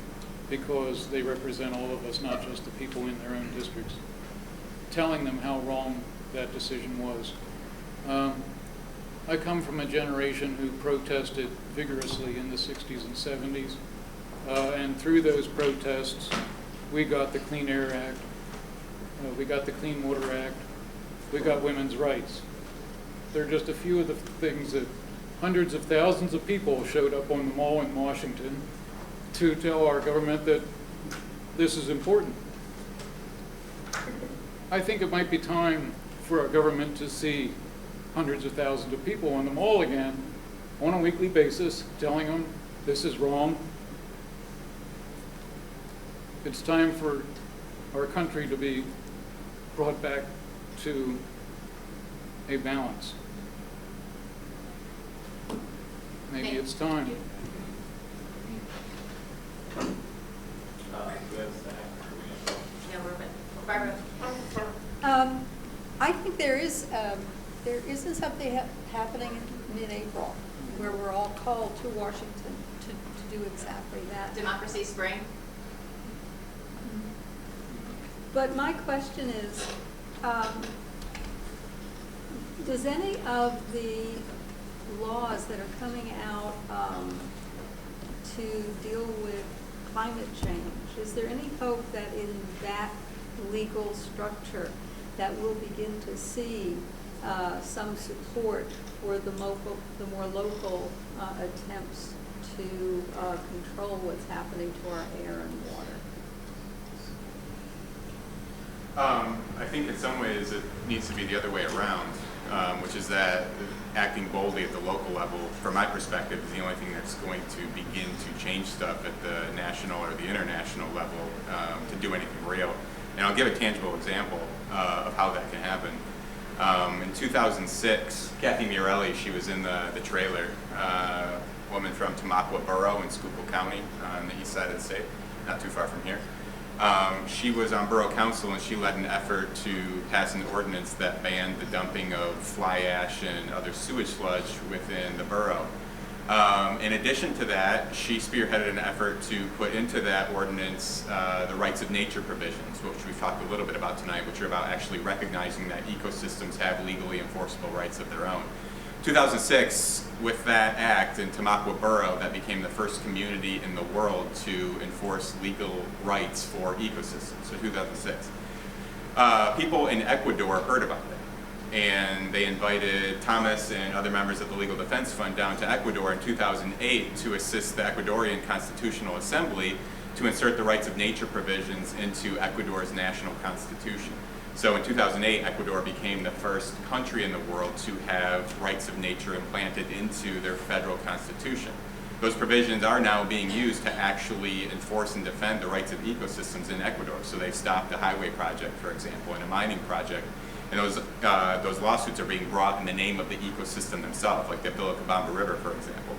Q: because they represent all of us, not just the people in their own districts, telling them how wrong that decision was. I come from a generation who protested vigorously in the 60s and 70s, and through those protests, we got the Clean Air Act, we got the Clean Water Act, we got women's rights. They're just a few of the things that hundreds of thousands of people showed up on the mall in Washington to tell our government that this is important. I think it might be time for our government to see hundreds of thousands of people on the mall again on a weekly basis telling them this is wrong. It's time for our country to be brought back to a balance. Maybe it's time.
L: Yeah, we're good. Barbara.
R: I think there isn't something happening in mid-April where we're all called to Washington to do exactly that.
L: Democracy Spring.
R: But my question is, does any of the laws that are coming out to deal with climate change, is there any hope that in that legal structure that we'll begin to see some support for the more local attempts to control what's happening to our air and water?
B: I think in some ways it needs to be the other way around, which is that acting boldly at the local level, from my perspective, is the only thing that's going to begin to change stuff at the national or the international level to do anything real. And I'll give a tangible example of how that can happen. In 2006, Kathy Murelli, she was in the trailer, woman from Tamaqua Borough in Schuylkill County on the east side of the state, not too far from here. She was on borough council and she led an effort to pass an ordinance that banned the dumping of fly ash and other sewage sludge within the borough. In addition to that, she spearheaded an effort to put into that ordinance the rights of nature provisions, which we've talked a little bit about tonight, which are about actually recognizing that ecosystems have legally enforceable rights of their own. 2006, with that act in Tamaqua Borough, that became the first community in the world to enforce legal rights for ecosystems, so 2006. People in Ecuador heard about that, and they invited Thomas and other members of the Legal Defense Fund down to Ecuador in 2008 to assist the Ecuadorian Constitutional Assembly to insert the rights of nature provisions into Ecuador's national constitution. So in 2008, Ecuador became the first country in the world to have rights of nature implanted into their federal constitution. Those provisions are now being used to actually enforce and defend the rights of ecosystems in Ecuador. So they've stopped a highway project, for example, and a mining project. And those lawsuits are being brought in the name of the ecosystem themselves, like the Vilcabamba River, for example.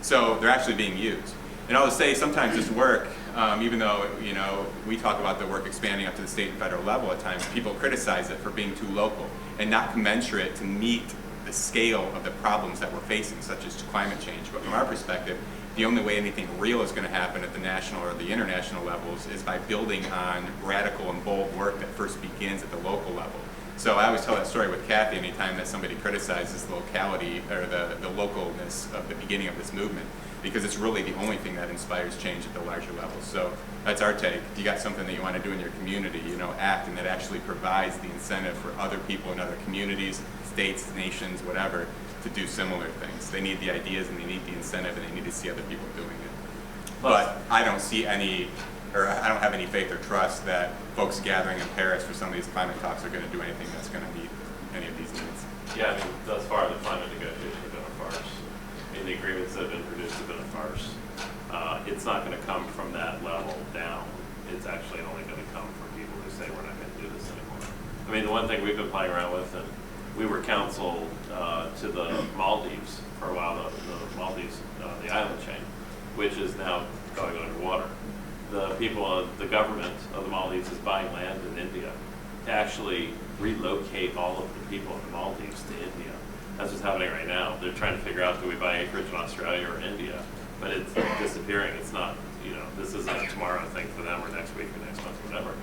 B: So they're actually being used. And I'll just say, sometimes this work, even though we talk about the work expanding up to the state and federal level at times, people criticize it for being too local and not commensurate to meet the scale of the problems that we're facing, such as climate change. But from our perspective, the only way anything real is going to happen at the national or the international levels is by building on radical and bold work that first begins at the local level. So I always tell that story with Kathy anytime that somebody criticizes the locality or the localness of the beginning of this movement, because it's really the only thing that inspires change at the larger levels. So that's our take. If you got something that you want to do in your community, act, and that actually provides the incentive for other people in other communities, states, nations, whatever, to do similar things. They need the ideas and they need the incentive and they need to see other people doing it. But I don't see any or I don't have any faith or trust that folks gathering in Paris for some of these climate talks are going to do anything that's going to meet any of these needs.
C: Yeah, I mean, thus far the climate negotiations have been a farce. I mean, the agreements that have been produced have been a farce. It's not going to come from that level down. It's actually only going to come from people who say we're not going to do this anymore. I mean, the one thing we've been playing around with, and we were counseled to the Maldives for a while, the Maldives, the island chain, which is now going underwater. The people, the government of the Maldives is buying land in India to actually relocate all of the people of the Maldives to India. That's what's happening right now. They're trying to figure out, do we buy acreage in Australia or India? But it's disappearing. It's not, you know, this isn't a tomorrow thing for them or next week or next month or whatever.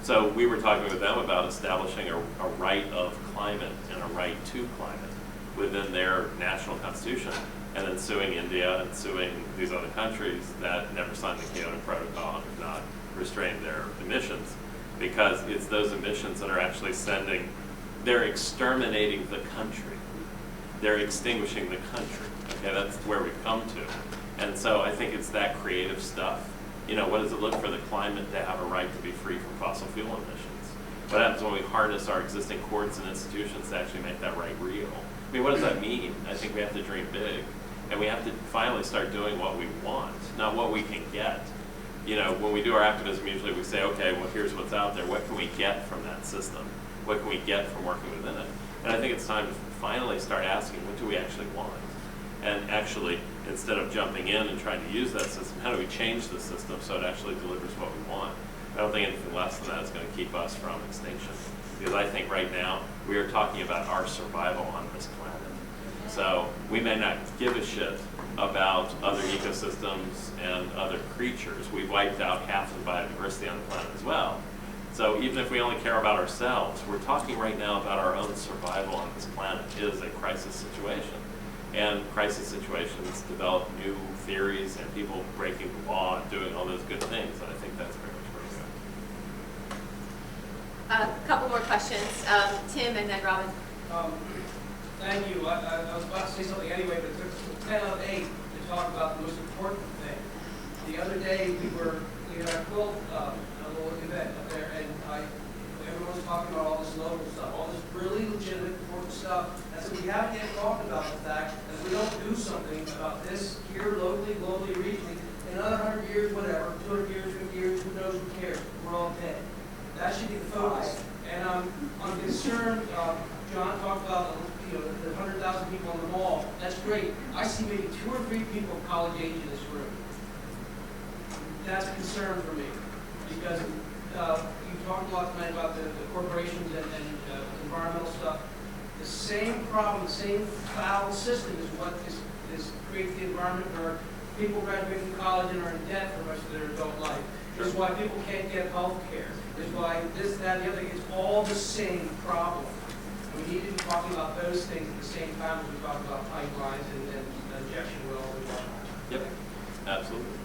C: So we were talking with them about establishing a right of climate and a right to climate within their national constitution, and then suing India and suing these other countries that never signed the Kyoto Protocol and have not restrained their emissions, because it's those emissions that are actually they're exterminating the country. They're extinguishing the country. Okay, that's where we've come to. And so I think it's that creative stuff. You know, what does it look for the climate to have a right to be free from fossil fuel emissions? What happens when we harness our existing courts and institutions to actually make that right real? I mean, what does that mean? I think we have to dream big. And we have to finally start doing what we want, not what we can get. You know, when we do our activism, usually we say, okay, well, here's what's out there. What can we get from that system? What can we get from working within it? And I think it's time to finally start asking, what do we actually want? And actually, instead of jumping in and trying to use that system, how do we change the system so it actually delivers what we want? I don't think anything less than that is going to keep us from extinction. Because I think right now, we are talking about our survival on this planet. So we may not give a shit about other ecosystems and other creatures. We've wiped out half the biodiversity on the planet as well. So even if we only care about ourselves, we're talking right now about our own survival on this planet. It is a crisis situation. And crisis situations develop new theories and people breaking the law and doing all those good things. And I think that's very much where we're going.
L: A couple more questions. Tim and then Robin.
S: Thank you. I was about to say something anyway, but it took 10 out of 8 to talk about the most important thing. The other day we had a quilt, a little event up there, and everyone was talking about all this local stuff, all this really legitimate, important stuff. And so we haven't yet talked about the fact that if we don't do something about this here locally, globally, regionally, in another 100 years, whatever, 200 years, 50 years, who knows, who cares? We're all dead. That should be the focus. And I'm concerned, John talked about the 100,000 people in the mall. That's great. I see maybe 2 or 3 people of college age in this room. That's a concern for me, because you talked a lot tonight about the corporations and environmental stuff. The same problem, the same foul system is what is creates the environment where people graduate from college and are in debt for the rest of their adult life. It's why people can't get health care. It's why this, that, and the other thing. It's all the same problem. We need to be talking about those things at the same time as we talk about pipelines and injection wells and whatnot.
C: Yep, absolutely.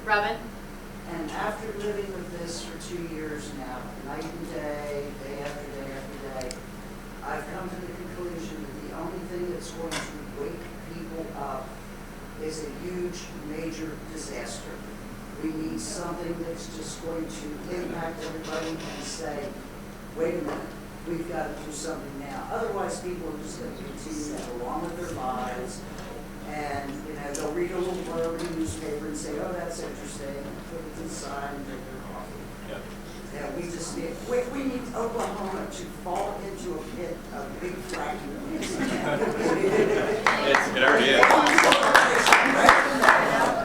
L: Robin?
T: And after living with this for 2 years now, night and day, day after day after day, I've come to the conclusion that the only thing that's going to wake people up is a huge, major disaster. We need something that's just going to impact everybody and say, wait a minute, we've got to do something now. Otherwise, people are just going to continue to go on with their lives. And, they'll read a little blurb in the newspaper and say, oh, that's interesting, and put it to the side and drink their coffee.
C: Yep.
T: Yeah, we just need, we need Oklahoma to fall into a pit of big fracking.
C: It already is.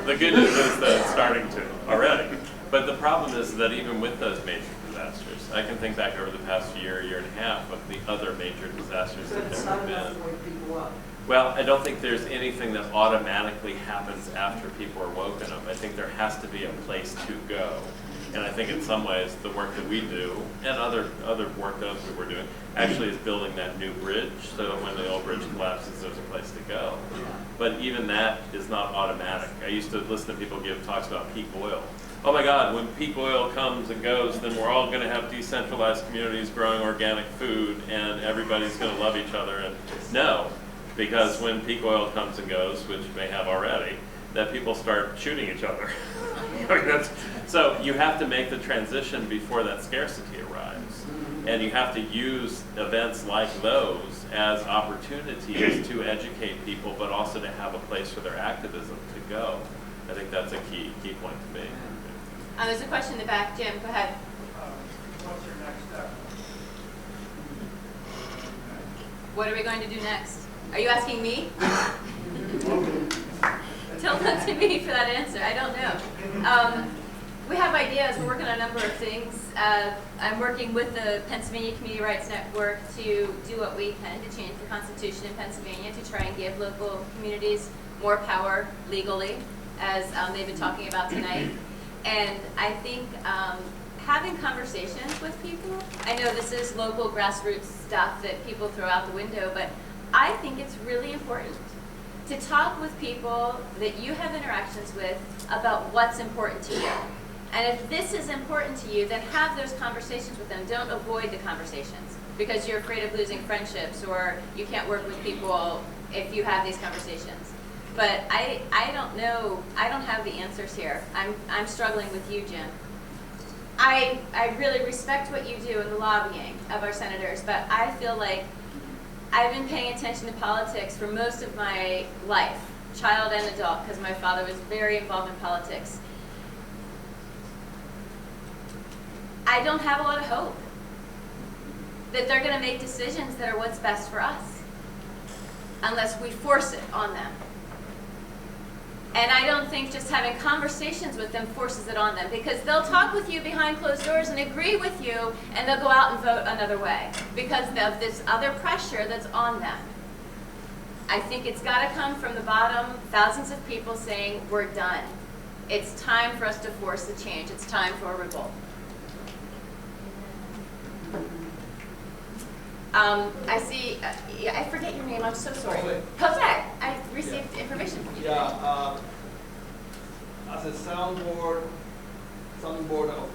C: The good news is that it's starting to already. But the problem is that even with those major disasters, I can think back over the past year and a half of the other major disasters that there have been. Well, I don't think there's anything that automatically happens after people are woken up. I think there has to be a place to go. And I think in some ways the work that we do and other work that we're doing actually is building that new bridge so that when the old bridge collapses, there's a place to go. But even that is not automatic. I used to listen to people give talks about peak oil. Oh my God, when peak oil comes and goes, then we're all going to have decentralized communities growing organic food and everybody's going to love each other. And no, because when peak oil comes and goes, which may have already, that people start shooting each other. So you have to make the transition before that scarcity arrives. And you have to use events like those as opportunities to educate people, but also to have a place for their activism to go. I think that's a key point to me.
L: There's a question in the back. Jim, go ahead.
O: What's your next step?
L: What are we going to do next? Are you asking me? Don't look to me for that answer. I don't know. We have ideas. We're working on a number of things. I'm working with the Pennsylvania Community Rights Network to do what we can to change the Constitution in Pennsylvania to try and give local communities more power legally, as they've been talking about tonight. And I think having conversations with people, I know this is local grassroots stuff that people throw out the window, but I think it's really important to talk with people that you have interactions with about what's important to you. And if this is important to you, then have those conversations with them. Don't avoid the conversations because you're afraid of losing friendships or you can't work with people if you have these conversations. But I don't know, I don't have the answers here. I'm struggling with you, Jim. I really respect what you do in the lobbying of our senators, but I feel like I've been paying attention to politics for most of my life, child and adult, because my father was very involved in politics. I don't have a lot of hope that they're going to make decisions that are what's best for us, unless we force it on them. And I don't think just having conversations with them forces it on them, because they'll talk with you behind closed doors and agree with you, and they'll go out and vote another way because of this other pressure that's on them. I think it's got to come from the bottom, thousands of people saying, we're done. It's time for us to force the change. It's time for a revolt. I see, I forget your name, I'm so sorry. Jose, I received information from you.
N: Yeah, as a soundboard of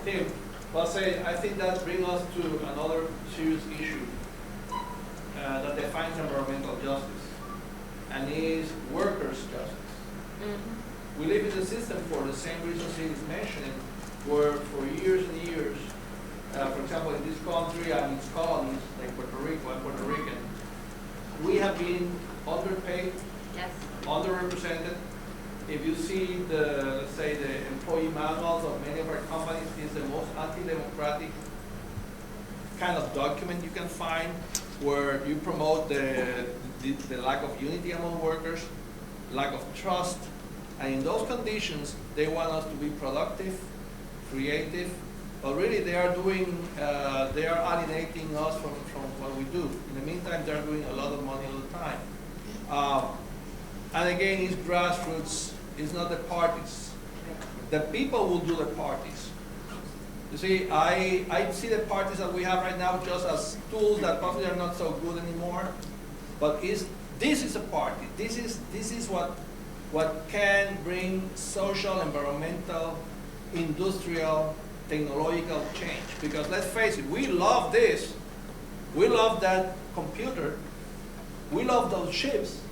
N: Tim, Jose, I think that brings us to another serious issue that defines environmental justice, and is workers' justice. We live in the system for the same reasons he is mentioning, where for years and years, for example, in this country and its colonies, like Puerto Rico and Puerto Rican, we have been underpaid,
L: yes,
N: underrepresented. If you see the, let's say, the employee manuals of many of our companies, it's the most anti-democratic kind of document you can find, where you promote the lack of unity among workers, lack of trust, and in those conditions, they want us to be productive, creative, but really they are doing, they are alienating us from what we do. In the meantime, they're doing a lot of money all the time. And again, it's grassroots, it's not the parties. The people will do the parties. You see, I see the parties that we have right now just as tools that probably are not so good anymore, but this is a party. This is what can bring social, environmental, industrial, technological change. Because let's face it, we love this. We love that computer. We love those ships.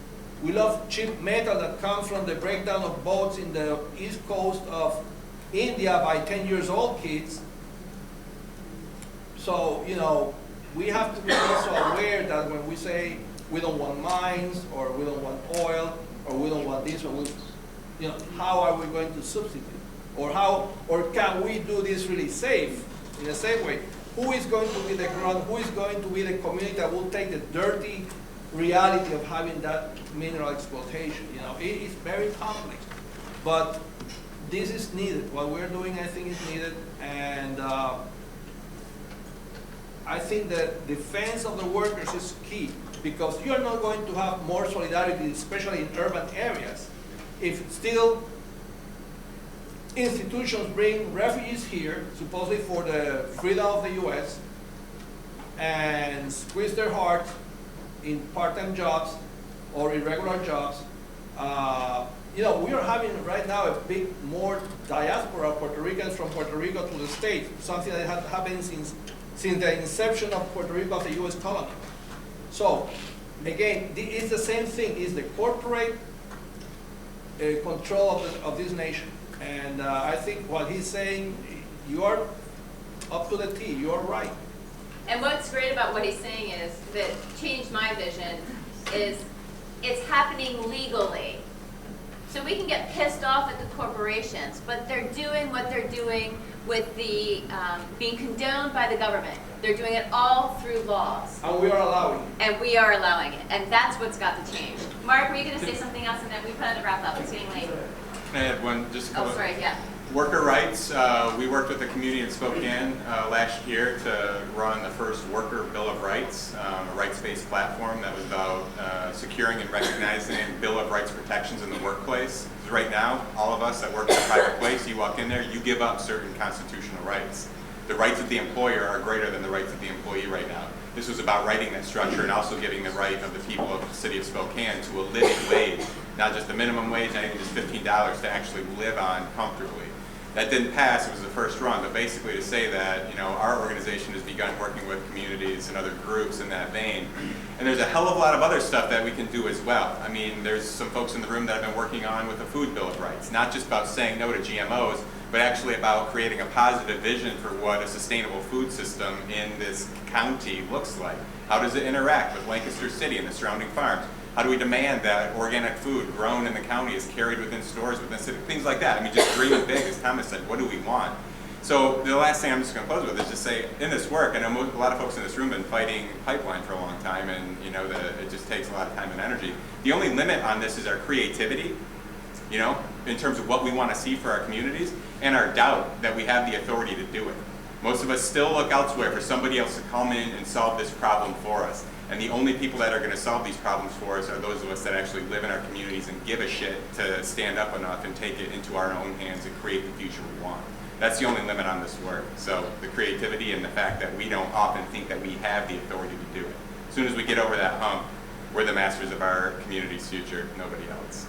N: We love cheap metal that comes from the breakdown of boats in the east coast of India by 10-year-old kids. So, you know, we have to be also aware that when we say we don't want mines, or we don't want oil, or we don't want this, or we, you know, how are we going to substitute? Or can we do this really safe, in a safe way? Who is going to be the ground? Who is going to be the community that will take the dirty reality of having that mineral exploitation? You know, it is very complex, but this is needed. What we're doing, I think, is needed, and I think that defense of the workers is key, because you're not going to have more solidarity, especially in urban areas, if still institutions bring refugees here, supposedly for the freedom of the U.S., and squeeze their hearts in part-time jobs or irregular jobs. You know, we are having right now a big more diaspora of Puerto Ricans from Puerto Rico to the States, something that has happened since the inception of Puerto Rico as a U.S. colony. So, again, it's the same thing. It's the corporate control of this nation. And I think what he's saying, you are up to the T, you are right.
L: And what's great about what he's saying is, that changed my vision, is it's happening legally. So we can get pissed off at the corporations, but they're doing what they're doing with the being condoned by the government. They're doing it all through laws.
N: And we are allowing it.
L: And we are allowing it. And that's what's got to change. Mark, were you going to say something else? And then we kind of wrap up. It's getting late.
B: Can I add one? Just a couple.
L: Oh, sorry, yeah.
B: Worker rights. We worked with the community in Spokane last year to run the first worker bill of rights, a rights-based platform that was about securing and recognizing bill of rights protections in the workplace. Because right now, all of us that work in a private place, you walk in there, you give up certain constitutional rights. The rights of the employer are greater than the rights of the employee right now. This was about writing that structure and also giving the right of the people of the city of Spokane to a living wage, not just a minimum wage, not even just $15 to actually live on comfortably. That didn't pass, it was the first run, but basically to say that, you know, our organization has begun working with communities and other groups in that vein. And there's a hell of a lot of other stuff that we can do as well. I mean, there's some folks in the room that have been working on with the Food Bill of Rights, not just about saying no to GMOs, but actually about creating a positive vision for what a sustainable food system in this county looks like. How does it interact with Lancaster City and the surrounding farms? How do we demand that organic food grown in the county is carried within stores within city? Things like that. I mean, just dreaming big, as Thomas said, what do we want? So the last thing I'm just going to close with is just say, in this work, I know a lot of folks in this room have been fighting pipeline for a long time, and you know that it just takes a lot of time and energy. The only limit on this is our creativity, you know, in terms of what we want to see for our communities, and our doubt that we have the authority to do it. Most of us still look elsewhere for somebody else to come in and solve this problem for us. And the only people that are going to solve these problems for us are those of us that actually live in our communities and give a shit to stand up enough and take it into our own hands and create the future we want. That's the only limit on this work. So the creativity and the fact that we don't often think that we have the authority to do it. As soon as we get over that hump, we're the masters of our community's future, nobody else.